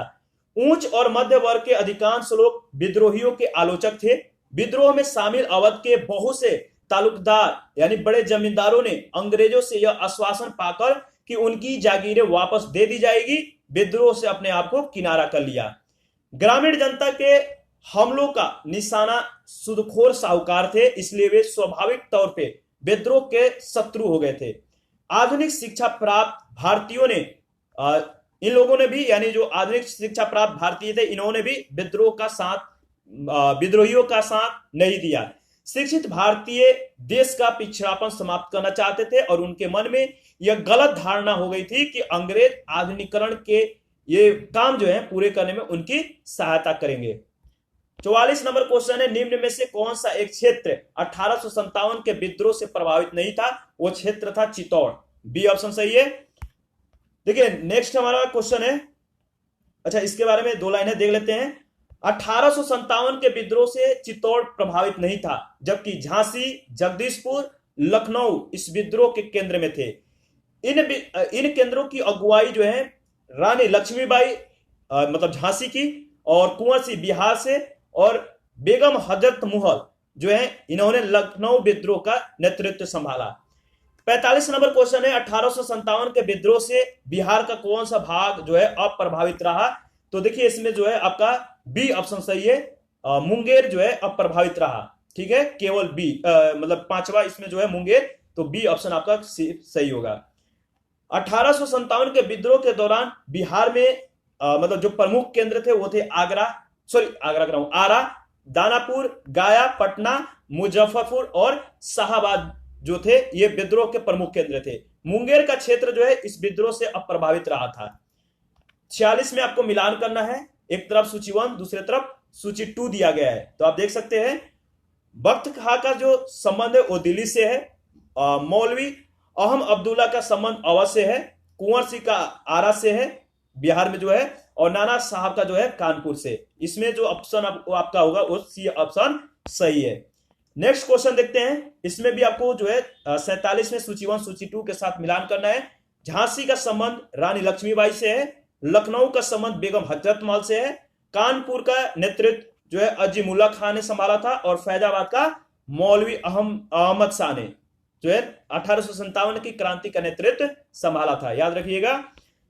उच्च और मध्य वर्ग के अधिकांश लोग विद्रोहियों के आलोचक थे। विद्रोह में शामिल अवध के बहुत से तालुकदार यानी बड़े जमींदारों ने अंग्रेजों से यह आश्वासन पाकर कि उनकी जागीरें वापस दे दी जाएगी, विद्रोह से अपने आप को किनारा कर लिया। ग्रामीण जनता के हमलों का निशाना सूदखोर साहूकार थे, इसलिए वे स्वाभाविक तौर पे विद्रोह के शत्रु हो गए थे। आधुनिक शिक्षा प्राप्त भारतीयों ने इन लोगों ने भी, यानी जो आधुनिक शिक्षा प्राप्त भारतीय थे, इन्होंने भी विद्रोहियों का साथ नहीं दिया। शिक्षित भारतीय देश का पिछड़ापन समाप्त करना चाहते थे और उनके मन में यह गलत धारणा हो गई थी कि अंग्रेज आधुनिकीकरण के ये काम जो है पूरे करने में उनकी सहायता करेंगे। 44 नंबर क्वेश्चन है, निम्न में से कौन सा एक क्षेत्र 1857 के विद्रोह से प्रभावित नहीं था? वो क्षेत्र था चित्तौड़। बी ऑप्शन सही है। देखिए नेक्स्ट हमारा क्वेश्चन है, अच्छा इसके बारे में 2 लाइनें देख लेते हैं। 1857 के विद्रोह से चित्तौड़ प्रभावित नहीं था, जबकि झांसी, जगदीशपुर, लखनऊ इस विद्रोह के केंद्र में थे। इन केंद्रों की अगुवाई जो है रानी लक्ष्मीबाई मतलब झांसी की, और कुंवर सिंह बिहार से, और बेगम हजरत महल जो है इन्होंने लखनऊ विद्रोह का नेतृत्व संभाला। 45 नंबर क्वेश्चन है, 1857 के विद्रोह से बिहार का कौन सा भाग जो है अप्रभावित रहा? तो देखिए इसमें जो है आपका बी ऑप्शन सही है, मुंगेर जो है अप्रभावित रहा। ठीक है, केवल बी मतलब 5वां इसमें जो है मुंगेर, तो बी ऑप्शन आपका सही होगा। 1857 के विद्रोह के दौरान बिहार में मतलब जो प्रमुख केंद्र थे वो थे आरा, दानापुर, गया, पटना, मुजफ्फरपुर और शाहाबाद जो थे ये विद्रोह के प्रमुख केंद्र थे। मुंगेर का क्षेत्र जो है इस विद्रोह से अप्रभावित रहा था। 46 में आपको मिलान करना है, एक तरफ सूची 1 दूसरी तरफ सूची 2 दिया गया है। तो आप देख सकते हैं बख्त खां का जो संबंध है वो दिल्ली से है, मौलवी अहम अब्दुल्ला का संबंध अवध से है, कुंवर सिंह का आरा से है बिहार में जो है, और नाना साहब का जो है कानपुर से। इसमें जो ऑप्शन आपका होगा वो सी ऑप्शन सही है। नेक्स्ट क्वेश्चन देखते हैं, इसमें भी आपको जो है 47 में सूची 1 सूची 2 के साथ मिलान करना है। झांसी का संबंध रानी लक्ष्मीबाई से है, लखनऊ का संबंध बेगम हजरत महल से है, कानपुर का नेतृत्व जो है अजीमुल्ला खान ने संभाला था, और फैजाबाद का मौलवी अहमद शाह ने जो है 1857 की क्रांति का नेतृत्व संभाला था। याद रखिएगा।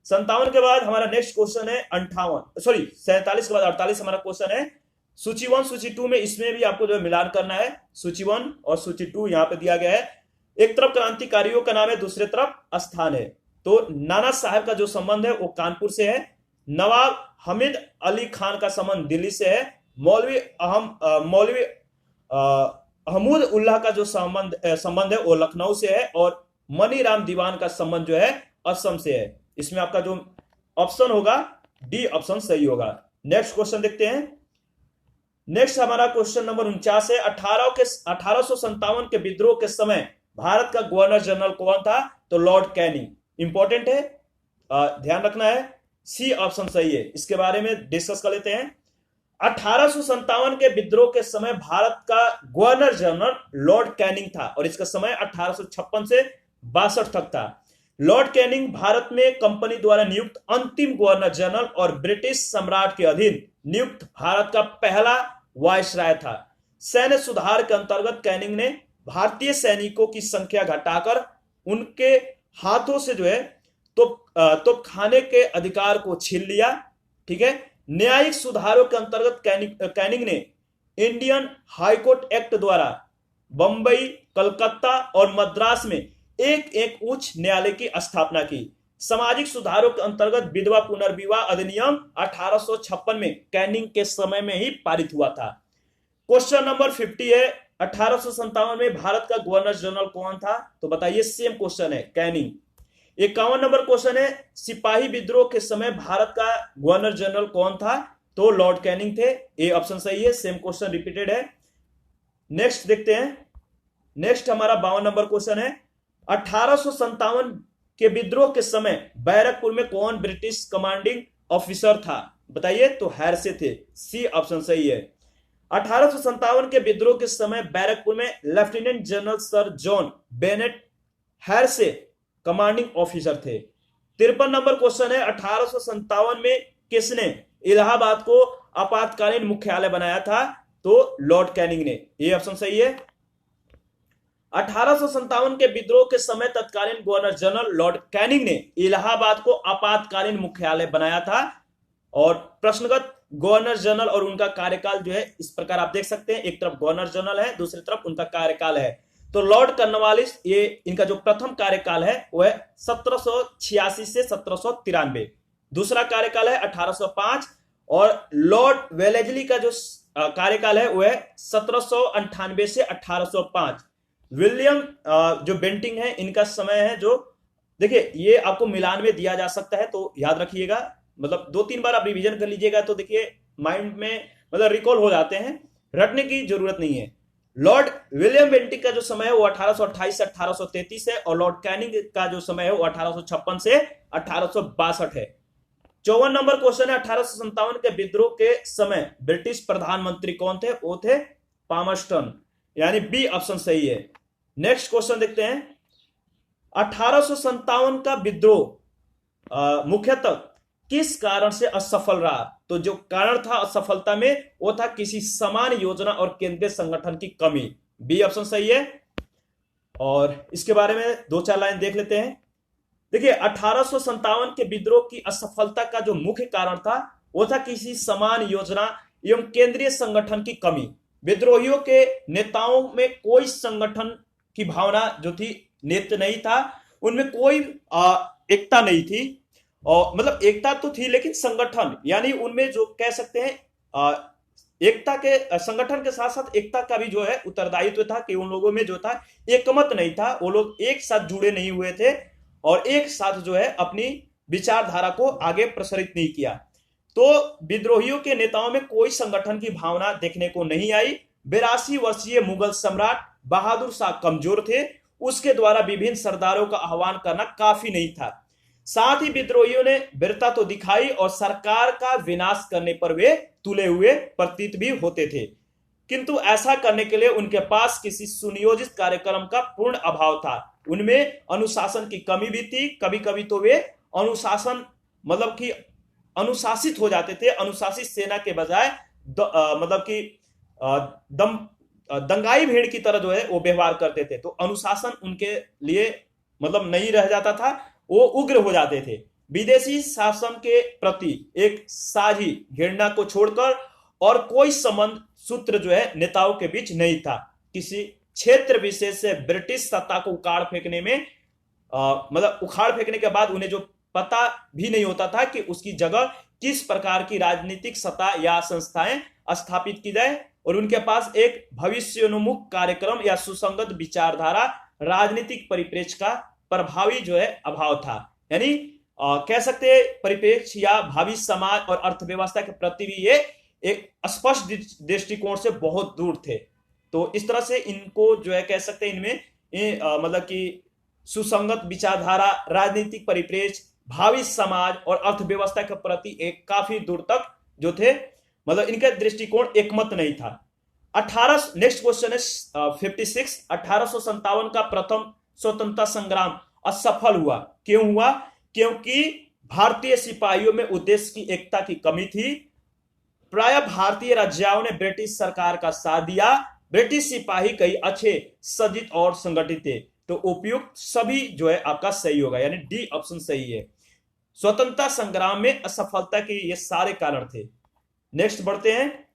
57 के बाद हमारा नेक्स्ट क्वेश्चन है 47 के बाद 48 हमारा क्वेश्चन है सूची 1 सूची 2 में। इसमें भी आपको जो है मिलान करना है, सूची 1 और सूची 2 यहां पे दिया गया है। एक तरफ क्रांतिकारियों का नाम है, दूसरे तरफ स्थान है। तो नाना साहब का जो संबंध है वो कानपुर से है, नवाब हमीद अली खान का संबंध दिल्ली से है, मौलवी अहमद उल्लाह का जो संबंध है वो लखनऊ से है, और मनी राम दीवान का संबंध जो है असम से है। इसमें आपका जो ऑप्शन होगा डी ऑप्शन सही होगा। नेक्स्ट क्वेश्चन देखते हैं। नेक्स्ट हमारा क्वेश्चन नंबर 49 है, 1857 के विद्रोह के समय भारत का गवर्नर जनरल कौन था? तो लॉर्ड कैनिंग। इंपॉर्टेंट है, ध्यान रखना है, सी ऑप्शन सही है। इसके बारे में डिस्कस कर लेते हैं। 1857 के विद्रोह के समय भारत का गवर्नर जनरल लॉर्ड कैनिंग था, और इसका समय 1856 से 62 तक था। लॉर्ड कैनिंग भारत में कंपनी द्वारा नियुक्त अंतिम गवर्नर जनरल और ब्रिटिश सम्राट के अधीन नियुक्त भारत का पहला वायसराय था। सैन्य सुधार के अंतर्गत कैनिंग ने भारतीय सैनिकों की संख्या घटाकर उनके हाथों से जो है तो खाने के अधिकार को छीन लिया। ठीक है, न्यायिक सुधारों के अंतर्गत कैनिंग ने इंडियन हाईकोर्ट एक्ट द्वारा बंबई, कलकत्ता और मद्रास में एक उच्च न्यायालय की स्थापना की। सामाजिक सुधारों के अंतर्गत विधवा पुनर्विवाह अधिनियम 1856 में कैनिंग के समय में ही पारित हुआ था। क्वेश्चन नंबर 50 है, 1857 में भारत का गवर्नर जनरल कौन था? तो बताइए, सेम क्वेश्चन है, कैनिंग। 51 नंबर क्वेश्चन है, सिपाही विद्रोह के समय भारत का गवर्नर जनरल कौन था? तो लॉर्ड कैनिंग थे। ए ऑप्शन सही है, सेम क्वेश्चन रिपीटेड है। नेक्स्ट देखते हैं। नेक्स्ट हमारा 52 नंबर क्वेश्चन है, 1857 के विद्रोह के समय बैरकपुर में कौन ब्रिटिश कमांडिंग ऑफिसर था? बताइए, तो हैरसे थे। सी ऑप्शन सही है। 1857 के विद्रोह के समय बैरकपुर में lieutenant general sir John Bennet Hearsey commanding officer थे। 53 नंबर क्वेश्चन है, 1857 में किसने इलाहाबाद को आपातकालीन मुख्यालय बनाया था? तो लॉर्ड कैनिंग ने। ये ऑप्शन सही है। 1857 के विद्रोह के समय तत्कालीन गवर्नर जनरल लॉर्ड कैनिंग ने इलाहाबाद को आपातकालीन मुख्यालय बनाया था। और प्रश्नगत गवर्नर जनरल और उनका कार्यकाल जो है इस प्रकार आप देख सकते हैं, एक तरफ गवर्नर जनरल है, दूसरी तरफ उनका कार्यकाल है। तो लॉर्ड कॉर्नवालिस, ये इनका जो प्रथम कार्यकाल है वो है 1786 से 1793। दूसरा कार्यकाल है 1805, और लॉर्ड वेलेस्ली का जो कार्यकाल है वो है 1798 से 1805। विलियम जो बेंटिंग है इनका समय है जो, देखिए ये आपको मिलान में दिया जा सकता है तो याद रखिएगा, मतलब 2-3 बार आप रिवीजन कर लीजिएगा तो देखिए माइंड में मतलब रिकॉल हो जाते हैं, रटने की जरूरत नहीं है। लॉर्ड विलियम बेंटिंग का जो समय है वो 1828 से 1833 है और लॉर्ड कैनिंग का जो समय है वो 1856 से 1862 है। 54 नंबर क्वेश्चन है, 1857 के विद्रोह के समय ब्रिटिश प्रधानमंत्री कौन थे? वो थे पामस्टन, यानी बी ऑप्शन सही है। नेक्स्ट क्वेश्चन देखते हैं, 1857 का विद्रोह मुख्यतः किस कारण से असफल रहा? तो जो कारण था असफलता में वो था किसी समान योजना और केंद्रीय संगठन की कमी, बी ऑप्शन सही है। और इसके बारे में 2-4 लाइन देख लेते हैं। देखिए 1857 के विद्रोह की असफलता का जो मुख्य कारण था वो था किसी समान योजना एवं केंद्रीय संगठन की कमी। विद्रोहियों के नेताओं में कोई संगठन की भावना जो थी नेत्र नहीं था, उनमें कोई एकता नहीं थी, और मतलब एकता तो थी लेकिन संगठन यानी उनमें जो कह सकते हैं एकता के संगठन के साथ साथ एकता का भी जो है उत्तरदायित्व था कि उन लोगों में जो था एकमत नहीं था, वो लोग एक साथ जुड़े नहीं हुए थे और एक साथ जो है अपनी विचारधारा को आगे प्रसारित नहीं किया। तो विद्रोहियों के नेताओं में कोई संगठन की भावना देखने को नहीं आई। 82 वर्षीय मुगल सम्राट बहादुर शाह कमजोर थे, उसके द्वारा विभिन्न सरदारों का आह्वान करना काफी नहीं था। साथ ही विद्रोहियों ने वीरता तो दिखाई और सरकार का विनाश करने पर वे तुले हुए प्रतीत भी होते थे, किंतु ऐसा करने के लिए उनके पास किसी सुनियोजित कार्यक्रम का पूर्ण अभाव था। उनमें अनुशासन की कमी भी थी, कभी कभी तो वे अनुशासन मतलब कि अनुशासित हो जाते थे, अनुशासित सेना के बजाय मतलब कि दंगाई भेड़ की तरह जो है वो व्यवहार करते थे। तो अनुशासन उनके लिए मतलब नहीं रह जाता था, वो उग्र हो जाते थे। विदेशी शासन के प्रति एक साझी घृणा को छोड़कर और कोई संबंध सूत्र जो है नेताओं के बीच नहीं था। किसी क्षेत्र विशेष से ब्रिटिश सत्ता को उखाड़ फेंकने में मतलब उखाड़ फेंकने के बाद उन्हें जो पता भी नहीं होता था कि उसकी जगह किस प्रकार की राजनीतिक सत्ता या संस्थाएं स्थापित की जाए, और उनके पास एक भविष्योन्मुख कार्यक्रम या सुसंगत विचारधारा राजनीतिक परिप्रेक्ष्य का प्रभावी जो है अभाव था। यानी कह सकते हैं परिप्रेक्ष्य या भावी समाज और अर्थव्यवस्था के प्रति भी ये एक स्पष्ट दृष्टिकोण से बहुत दूर थे। तो इस तरह से इनको जो है कह सकते हैं इनमें मतलब कि सुसंगत विचारधारा, राजनीतिक परिप्रेक्ष्य, भावी समाज और अर्थव्यवस्था के प्रति एक काफी दूर तक जो थे मतलब इनका दृष्टिकोण एकमत नहीं था। नेक्स्ट क्वेश्चन है 56, 1857 का प्रथम स्वतंत्रता संग्राम असफल हुआ, क्यों हुआ? क्योंकि भारतीय सिपाहियों में उद्देश्य की एकता की कमी थी। प्राय भारतीय राज्यों ने ब्रिटिश सरकार का साथ दिया। ब्रिटिश सिपाही कई अच्छे सज्जित और संगठित थे। तो उपयुक्त सभी जो है आपका सही होगा, यानी डी ऑप्शन सही है। स्वतंत्रता संग्राम में असफलता के ये सारे कारण थे। नेक्स्ट बढ़ते हैं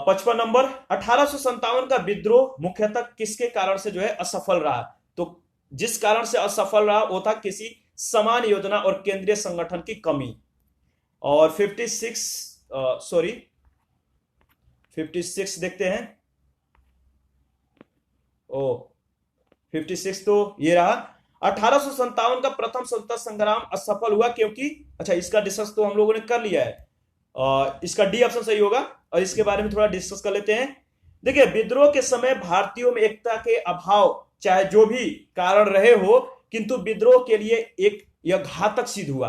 55 नंबर, 1857 का विद्रोह मुख्यतः किसके कारण से जो है असफल रहा? तो जिस कारण से असफल रहा वो था किसी समान योजना और केंद्रीय संगठन की कमी। और 56 देखते हैं। 56 तो ये रहा। 1857 का प्रथम स्वतंत्रता संग्राम असफल हुआ क्योंकि, अच्छा इसका डिस्कस तो हम लोगों ने कर लिया है, इसका डी ऑप्शन सही होगा। और इसके बारे में थोड़ा डिस्कस कर लेते हैं। देखिए विद्रोह के समय भारतीयों में एकता के अभाव चाहे जो भी कारण रहे हो, किंतु विद्रोह के लिए एक यह घातक सिद्ध हुआ।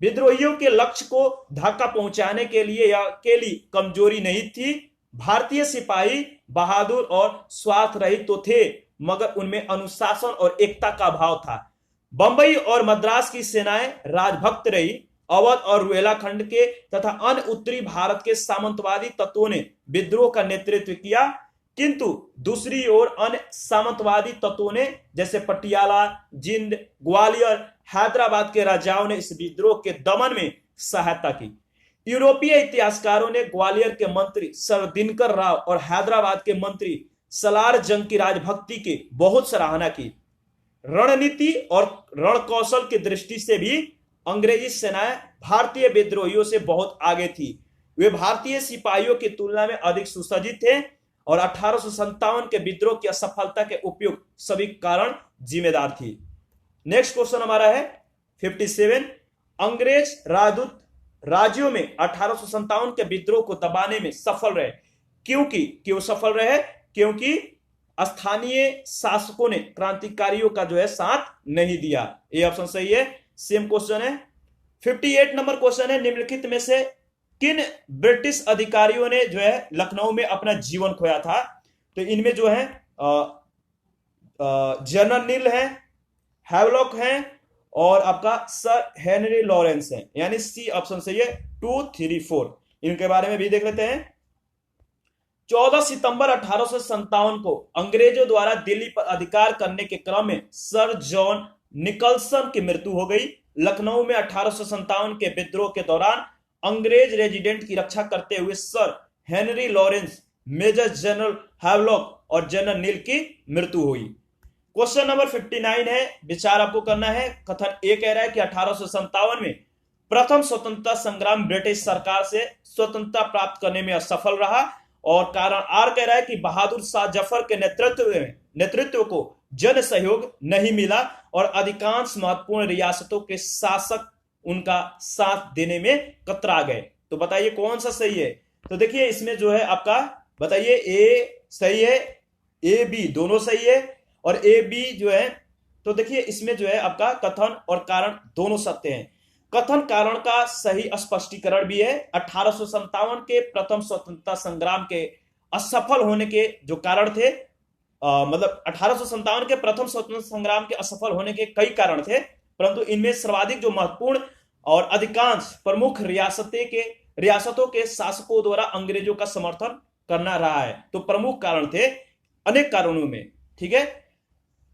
विद्रोहियों के लक्ष्य को धक्का पहुंचाने के लिए यह अकेली कमजोरी नहीं थी। भारतीय सिपाही बहादुर और स्वार्थ रहित तो थे, मगर उनमें अनुशासन और एकता का अभाव था। बंबई और मद्रास की सेनाएं राजभक्त रही। अवध और रुहेलाखंड के तथा अन्य उत्तरी भारत के सामंतवादी तत्वों ने विद्रोह का नेतृत्व किया, किंतु दूसरी ओर अन्य सामंतवादी तत्वों ने जैसे पटियाला, जिंद, ग्वालियर, हैदराबाद के राजाओं ने इस विद्रोह के दमन में सहायता की। यूरोपीय इतिहासकारों ने ग्वालियर के मंत्री सर दिनकर राव और हैदराबाद के मंत्री सलार जंग की राजभक्ति की बहुत सराहना की। रणनीति और रणकौशल की दृष्टि से भी अंग्रेजी सेनाएं भारतीय विद्रोहियों से बहुत आगे थी। वे भारतीय सिपाहियों की तुलना में अधिक सुसज्जित थे और 1857 के विद्रोह की असफलता के उपयुक्त सभी कारण जिम्मेदार थी। नेक्स्ट क्वेश्चन हमारा है 57। अंग्रेज राजदूत राज्यों में 1857 के विद्रोह को दबाने में सफल रहे। क्यों सफल रहे? क्योंकि स्थानीय शासकों ने क्रांतिकारियों का जो है साथ नहीं दिया। ये ऑप्शन सही है। सेम क्वेश्चन है 58 नंबर क्वेश्चन है, निम्नलिखित में से किन ब्रिटिश अधिकारियों ने जो है लखनऊ में अपना जीवन खोया था? तो इनमें जो है जनरल नील है, हैवलॉक है और आपका सर हेनरी लॉरेंस है, यानी सी ऑप्शन सही है 2, 3, 4। इनके बारे में भी देख लेते हैं। 14 सितंबर 1857 को अंग्रेजों द्वारा दिल्ली पर अधिकार करने के क्रम में सर जॉन निकलसन की मृत्यु हो गई। लखनऊ में 1857 के विद्रोह के दौरान अंग्रेज रेजिडेंट की रक्षा करते हुए sir Henry Lawrence, major general Havelock और जनरल नील की मृत्यु हुई। क्वेश्चन नंबर 59 है, विचार आपको करना है। कथन ए कह रहा है कि 1857 में प्रथम स्वतंत्रता संग्राम ब्रिटिश सरकार से स्वतंत्रता प्राप्त करने में असफल रहा और कारण आर कह रहा है कि बहादुर शाह जफर के नेतृत्व को जन सहयोग नहीं मिला और अधिकांश महत्वपूर्ण रियासतों के शासक उनका साथ देने में कतरा गए। तो बताइए कौन सा सही है? तो देखिए इसमें जो है आपका बताइए ए सही है, ए बी दोनों सही है और ए बी जो है, तो देखिए इसमें जो है आपका कथन और कारण दोनों सत्य हैं। कथन कारण का सही स्पष्टीकरण भी है। 1857 के प्रथम स्वतंत्रता संग्राम के असफल होने के जो कारण थे, मतलब 1857 के प्रथम स्वतंत्रता संग्राम के असफल होने के कई कारण थे, परंतु इनमें सर्वाधिक जो महत्वपूर्ण और अधिकांश प्रमुख रियासतों के शासकों द्वारा अंग्रेजों का समर्थन करना रहा है। तो प्रमुख कारण थे अनेक कारणों में। ठीक है।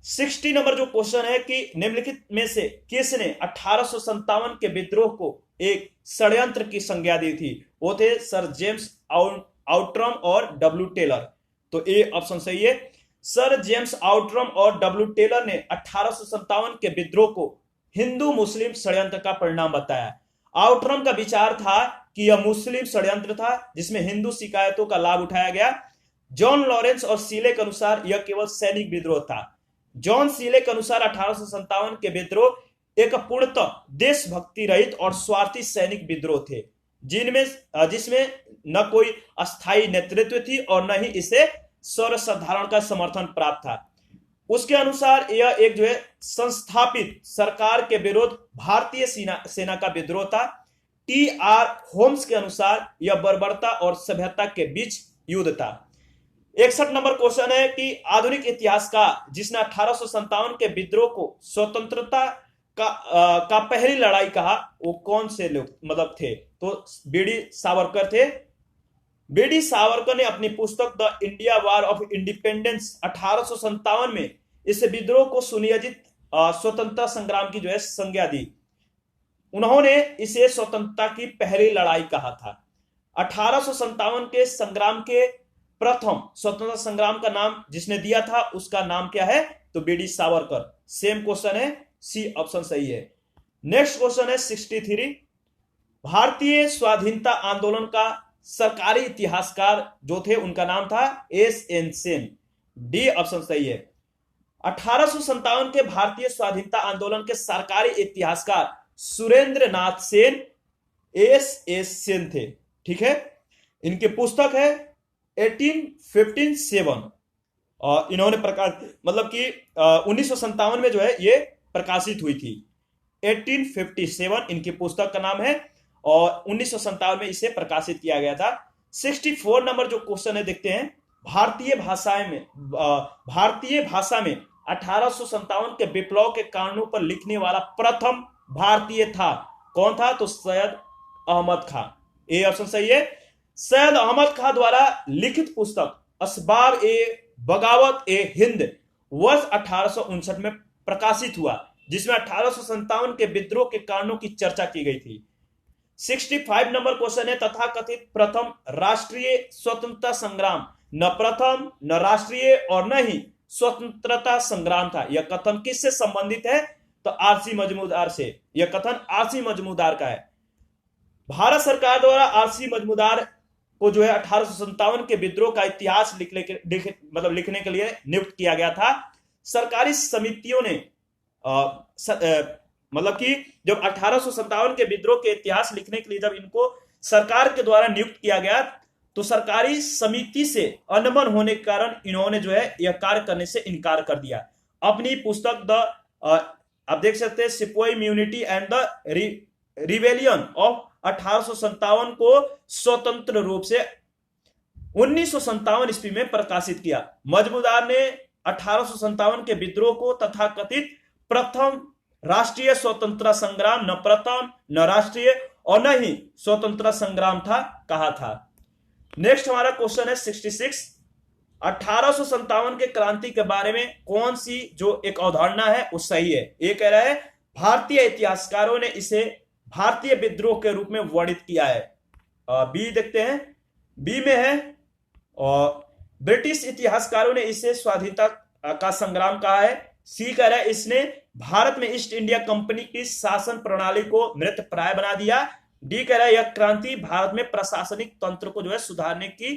60 नंबर जो क्वेश्चन है कि निम्नलिखित में से किसने 1857 के विद्रोह को एक षड्यंत्र की संज्ञा दी थी? वो थे सर जेम्स आउट्रम और डब्ल्यू टेलर। तो ए ऑप्शन सही है। सर जेम्स आउट्रम और डब्ल्यू टेलर ने 1857 के विद्रोह को हिंदू मुस्लिम षड्यंत्र का परिणाम बताया। आउट्रम का विचार था कि यह मुस्लिम षड्यंत्र था जिसमें हिंदू शिकायतों का लाभ उठाया गया। जॉन लॉरेंस और सीले के अनुसार यह केवल सैनिक विद्रोह था। जॉन सीले के अनुसार 1857 के विद्रोह एक पूर्णतः देशभक्ति रहित और स्वार्थी सैनिक विद्रोह थे जिसमें न कोई अस्थायी नेतृत्व थी और न ही इसे सर्वसाधारण का समर्थन प्राप्त था। उसके अनुसार यह एक जो है संस्थापित सरकार के विरुद्ध भारतीय सेना का विद्रोह था। टी.आर. होम्स के अनुसार यह बर्बरता और सभ्यता के बीच युद्ध था। 61 नंबर क्वेश्चन है कि आधुनिक इतिहासकार जिसने 1857 के विद्रोह को स्वतंत्रता का पहली लड़ाई कहा वो कौन से लोग मतलब थे? तो बीडी सावरकर थे। बीडी सावरकर ने अपनी पुस्तक the India war of independence 1857 में इस विद्रोह को सुनियोजित स्वतंत्रता संग्राम की जो है संज्ञा दी। उन्होंने इसे स्वतंत्रता की पहली लड़ाई कहा था। 1857 के संग्राम के प्रथम स्वतंत्रता संग्राम का नाम जिसने दिया था उसका नाम क्या है? तो बीडी सावरकर। सेम क्वेश्चन है, सी ऑप्शन सही है। नेक्स्ट क्वेश्चन है 63। भारतीय स्वाधीनता आंदोलन का सरकारी इतिहासकार जो थे उनका नाम था एस.एन. सेन। डी ऑप्शन सही है। 1857 के भारतीय स्वाधीनता आंदोलन के सरकारी इतिहासकार सुरेंद्र नाथ सेन एस.एस. सेन थे। ठीक है। इनकी पुस्तक है 1857 और इन्होंने मतलब कि 1957 में जो है ये प्रकाशित हुई थी। 1857 इनकी पुस्तक का नाम है और 1957 में इसे प्रकाशित किया गया था। 64 नंबर जो क्वेश्चन है देखते हैं। भारतीय भाषा में 1857 के विप्लव के कारणों पर लिखने वाला प्रथम भारतीय था कौन था? तो सैयद अहमद खां। ए ऑप्शन सही है। सैयद अहमद खां द्वारा लिखित पुस्तक असबाब ए बगावत ए हिंद वर्ष 1859 में प्रकाशित हुआ जिसमें 1857 के विद्रोह के कारणों की चर्चा की गई थी। 65 नंबर क्वेश्चन है तथाकथित प्रथम राष्ट्रीय स्वतंत्रता संग्राम न प्रथम न राष्ट्रीय और न ही स्वतंत्रता संग्राम था। यह कथन किससे संबंधित है? तो आरसी मजमूदार से। यह कथन आरसी मजमूदार का है। भारत सरकार द्वारा आरसी मजूमदार को जो है 1857 के विद्रोह का इतिहास लिखने के लिए नियुक्त किया गया था। सरकारी समितियों ने मतलब कि जब 1857 के विद्रोह के इतिहास लिखने के लिए जब इनको सरकार के द्वारा नियुक्त किया गया, तो सरकारी समिति से अनबन होने के कारण इन्होंने जो है यह कार्य करने से इनकार कर दिया। अपनी पुस्तक आप देख सकते हैं sepoy म्यूनिटी and the rebellion of 1857 को स्वतंत्र रूप से 1957 ईस्वी में प्रकाशित किया। मजूमदार ने 1857 के विद्रोह को तथाकथित प्रथम राष्ट्रीय स्वतंत्रता संग्राम, न प्रथम न राष्ट्रीय और न ही स्वतंत्रता संग्राम था कहा था। नेक्स्ट हमारा क्वेश्चन है 66। 1857 के क्रांति के बारे में कौन सी जो एक अवधारणा है वो सही है? ये कह रहा है भारतीय इतिहासकारों ने इसे भारतीय विद्रोह के रूप में वर्णित किया है। बी देखते हैं, बी में है और ब्रिटिश इतिहासकारों ने इसे स्वाधीनता का संग्राम कहा है। सी कह रहा है इसने भारत में ईस्ट इंडिया कंपनी की शासन प्रणाली को मृत प्राय बना दिया। डी कह रहा है यह क्रांति भारत में प्रशासनिक तंत्र को जो है सुधारने की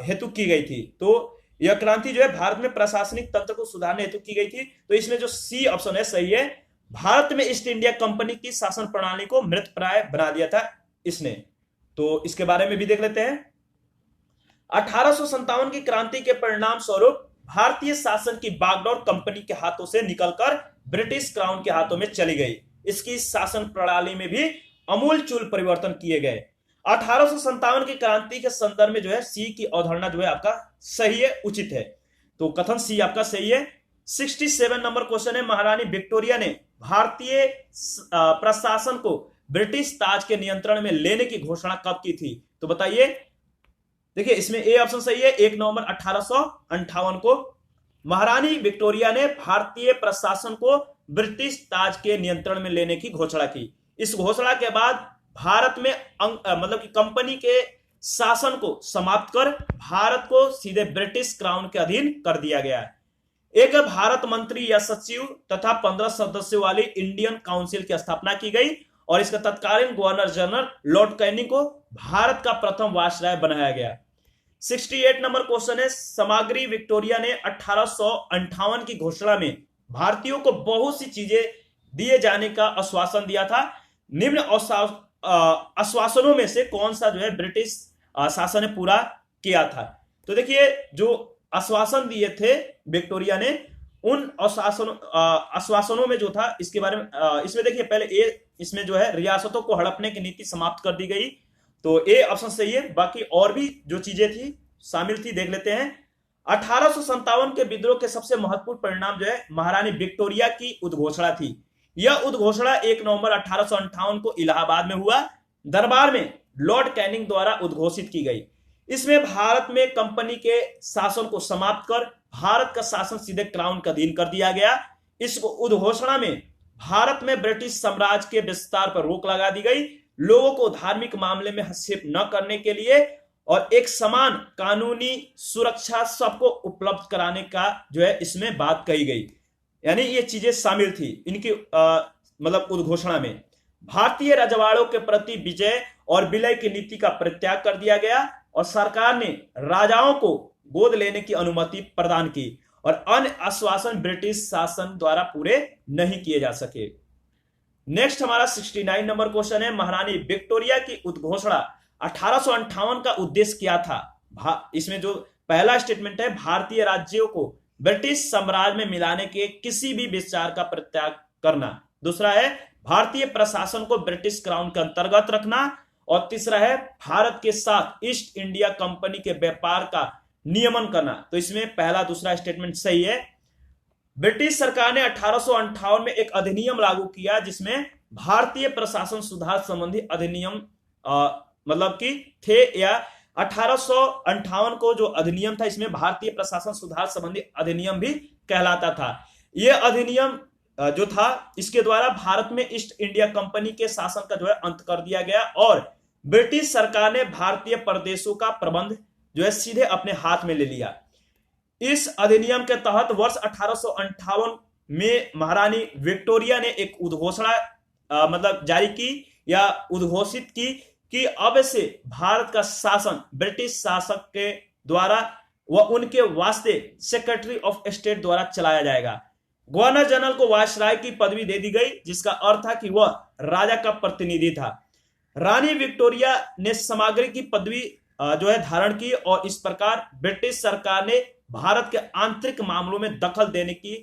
हेतु की गई थी। तो यह क्रांति जो है भारत में प्रशासनिक तंत्र को सुधारने हेतु की गई थी। तो इसमें जो सी ऑप्शन है सही है, भारत में ईस्ट इंडिया कंपनी की शासन प्रणाली को मृत प्राय बना दिया था इसने। तो इसके बारे में भी देख लेते हैं। 1857 की क्रांति के परिणाम स्वरूप भारतीय शासन की बागडोर कंपनी के हाथों से निकलकर ब्रिटिश क्राउन के हाथों में चली गई। इसकी शासन प्रणाली में भी अमूलचूल परिवर्तन किए गए। 1857 की क्रांति के संदर्भ में जो है सी की अवधारणा जो है आपका सही है, उचित है। तो कथन सी आपका सही है। 67 नंबर क्वेश्चन है, महारानी विक्टोरिया ने भारतीय प्रशासन को ब्रिटिश ताज के नियंत्रण में लेने की घोषणा कब की थी? तो बताइए। देखिए इसमें ए ऑप्शन सही है, 1 नवंबर 1858 को महारानी विक्टोरिया ने भारतीय प्रशासन को ब्रिटिश ताज के नियंत्रण में लेने की घोषणा की। इस घोषणा के बाद भारत में मतलब कि कंपनी के शासन को समाप्त कर भारत को सीधे ब्रिटिश क्राउन के अधीन कर दिया गया। एक भारत मंत्री या सचिव तथा 15 सदस्यों वाली इंडियन काउंसिल की स्थापना की गई और इसका तत्कालीन गवर्नर जनरल लॉर्ड कैनिंग को भारत का प्रथम वायसराय बनाया गया। 68 नंबर क्वेश्चन है, सामग्री विक्टोरिया ने 1858 की घोषणा में भारतीयों को बहुत सी चीजें दिए जाने का आश्वासन दिया था। निम्न आश्वासनों में से कौन सा जो है ब्रिटिश शासन ने पूरा किया था? तो देखिए जो आश्वासन दिए थे विक्टोरिया ने, उन आश्वासनों में जो था इसके बारे में इसमें देखिए पहले ए, इसमें जो है रियासतों को हड़पने की नीति समाप्त कर दी गई। तो ए ऑप्शन सही है। बाकी और भी जो चीजें थी शामिल थी देख लेते हैं। 1857 के विद्रोह के सबसे महत्वपूर्ण परिणाम जो है महारानी विक्टोरिया की उद्घोषणा थी। यह उद्घोषणा 1 नवंबर 1858 को इलाहाबाद में हुआ दरबार में लॉर्ड कैनिंग द्वारा उद्घोषित की गई। इसमें भारत में कंपनी के शासन को समाप्त कर भारत का शासन सीधे क्राउन के अधीन कर दिया गया। इस उद्घोषणा में भारत में ब्रिटिश साम्राज्य के विस्तार पर रोक लगा दी गई, लोगों को धार्मिक मामले में हस्तक्षेप न करने के लिए और एक समान कानूनी सुरक्षा सबको उपलब्ध कराने का जो है इसमें बात कही गई। यानी ये चीजें शामिल थी इनकी मतलब उद्घोषणा में। भारतीय रजवाड़ों के प्रति विजय और विलय की नीति का परित्याग कर दिया गया और सरकार ने राजाओं को गोद लेने की अनुमति प्रदान की और अन्य आश्वासन ब्रिटिश शासन द्वारा पूरे नहीं किए जा सके। नेक्स्ट हमारा 69 नंबर क्वेश्चन है, महारानी विक्टोरिया की उद्घोषणा 1858 का उद्देश्य क्या था? इसमें जो पहला स्टेटमेंट है, भारतीय राज्यों को ब्रिटिश साम्राज्य में मिलाने के किसी भी विचार का परित्याग करना। दूसरा है भारतीय प्रशासन को ब्रिटिश क्राउन के अंतर्गत रखना और तीसरा है भारत के साथ ईस्ट इंडिया कंपनी के व्यापार का नियमन करना। तो इसमें पहला दूसरा स्टेटमेंट सही है। ब्रिटिश सरकार ने 1858 में एक अधिनियम लागू किया जिसमें भारतीय प्रशासन सुधार संबंधी अधिनियम मतलब कि थे, या 1858 को जो अधिनियम था इसमें भारतीय प्रशासन सुधार संबंधी अधिनियम भी कहलाता था। यह अधिनियम जो था इसके द्वारा भारत में ईस्ट इंडिया कंपनी के शासन का जो है अंत कर दिया गया और ब्रिटिश सरकार ने भारतीय प्रदेशों का प्रबंध जो है सीधे अपने हाथ में ले लिया। इस अधिनियम के तहत वर्ष 1858 में महारानी विक्टोरिया ने एक उद्घोषणा मतलब जारी की या उद्घोषित की कि अब से भारत का शासन ब्रिटिश शासक के द्वारा व उनके वास्ते सेक्रेटरी ऑफ स्टेट द्वारा चलाया जाएगा। गवर्नर जनरल को वायसराय की पदवी दे दी गई, जिसका अर्थ था कि वह राजा का प्रतिनिधि था। रानी विक्टोरिया ने सामग्री की पदवी जो है धारण की और इस प्रकार ब्रिटिश सरकार ने भारत के आंतरिक मामलों में दखल देने की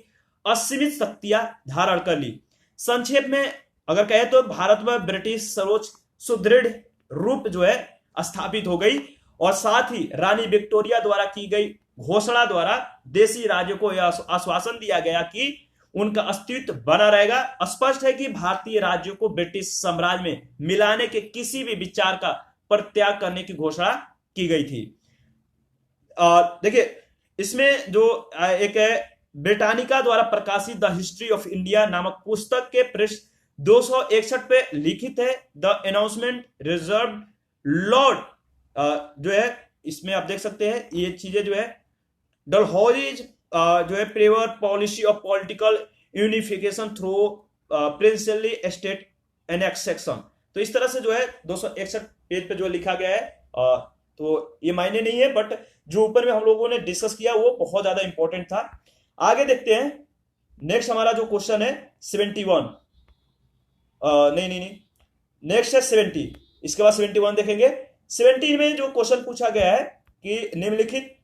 असीमित शक्तियां धारण कर ली। संक्षेप में अगर कहे तो भारत में ब्रिटिश सर्वोच्च सुदृढ़ रूप जो है स्थापित हो गई और साथ ही रानी विक्टोरिया द्वारा की गई घोषणा द्वारा देशी राज्यों को यह आश्वासन दिया गया कि उनका अस्तित्व बना रहेगा। स्पष्ट है कि भारतीय राज्यों को ब्रिटिश साम्राज्य में मिलाने के किसी भी विचार का परित्याग करने की घोषणा की गई थी। देखिए इसमें जो एक ब्रिटानिका द्वारा प्रकाशित द हिस्ट्री ऑफ इंडिया नामक पुस्तक के पृष्ठ 261 पे लिखित है द अनाउंसमेंट रिजर्व लॉर्ड जो है, इसमें आप देख सकते हैं ये चीजें जो है डलहौजीज जो है प्रेवर policy of political unification through princely state annexation. तो इस तरह से जो है 261 पेज पे जो लिखा गया है तो ये मायने नहीं है, बट जो ऊपर में हम लोगों ने डिस्कस किया वो बहुत ज्यादा इंपॉर्टेंट था। आगे देखते हैं, नेक्स्ट हमारा जो क्वेश्चन है 71 नहीं नेक्स्ट है 70, इसके बाद 71 देखेंगे। 70 में जो क्वेश्चन पूछा गया है कि निम्नलिखित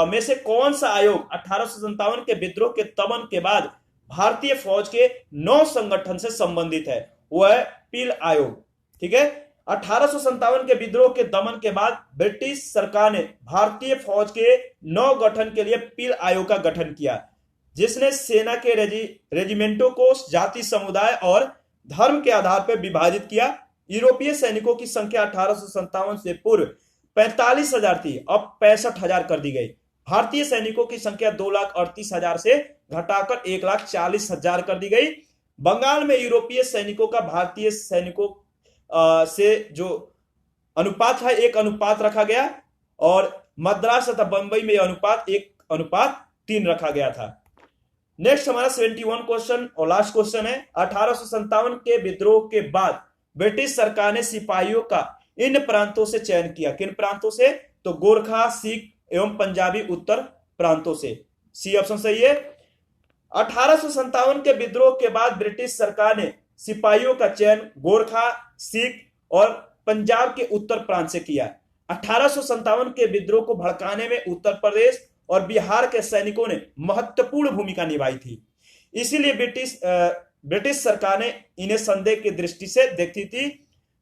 में से कौन सा आयोग 1857 के विद्रोह के दमन के बाद भारतीय फौज के 9 संगठन से संबंधित है? वो है पील आयोग। ठीक है, 1857 के विद्रोह के दमन के बाद ब्रिटिश सरकार ने भारतीय फौज के 9 गठन के लिए पील आयोग का गठन किया, जिसने सेना के रेजिमेंटों को जाति, समुदाय और धर्म के आधार पर विभाजित किया। यूरोपीय सैनिकों की संख्या 1857 से पूर्व 45,000 थी, अब 65,000 कर दी गई। भारतीय सैनिकों की संख्या 2,38,000 से घटाकर 1,40,000 कर दी गई। बंगाल में यूरोपीय सैनिकों का भारतीय सैनिकों से जो अनुपात है 1:1 रखा गया और मद्रास तथा बंबई में यह अनुपात 1:3 रखा गया था। नेक्स्ट हमारा 71 क्वेश्चन और लास्ट क्वेश्चन है, 1857 के विद्रोह के बाद ब्रिटिश सरकार ने सिपाहियों का इन प्रांतों से चयन किया। किन प्रांतों से? तो गोरखा, सिख एवं पंजाबी उत्तर प्रांतों से। सी ऑप्शन सही है। 1857 के विद्रोह के बाद ब्रिटिश सरकार ने सिपाहियों का चयन गोरखा, सिख और पंजाब के उत्तर प्रांत से किया। 1857 के विद्रोह को भड़काने में उत्तर प्रदेश और बिहार के सैनिकों ने महत्वपूर्ण भूमिका निभाई थी। इसीलिए ब्रिटिश सरकार ने इन्हें संदेह की दृष्टि से देखती थी।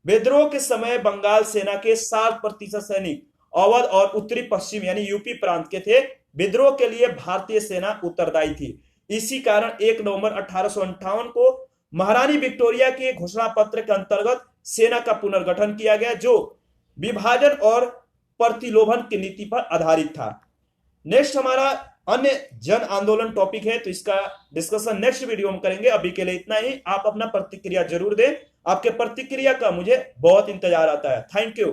विद्रोह के समय बंगाल सेना के 60% सैनिक अवध और उत्तरी पश्चिम यानी यूपी प्रांत के थे। विद्रोह के लिए भारतीय सेना उत्तरदायी थी। इसी कारण 1 नवंबर 1858 को महारानी विक्टोरिया के घोषणा पत्र के अंतर्गत सेना का पुनर्गठन किया गया, जो विभाजन और प्रतिलोभन की नीति पर आधारित था। नेक्स्ट हमारा अन्य जन आंदोलन टॉपिक है, तो इसका डिस्कशन नेक्स्ट वीडियो में करेंगे। अभी के लिए इतना ही। आप अपना प्रतिक्रिया जरूर दें, आपके प्रतिक्रिया का मुझे बहुत इंतजार आता है। Thank you.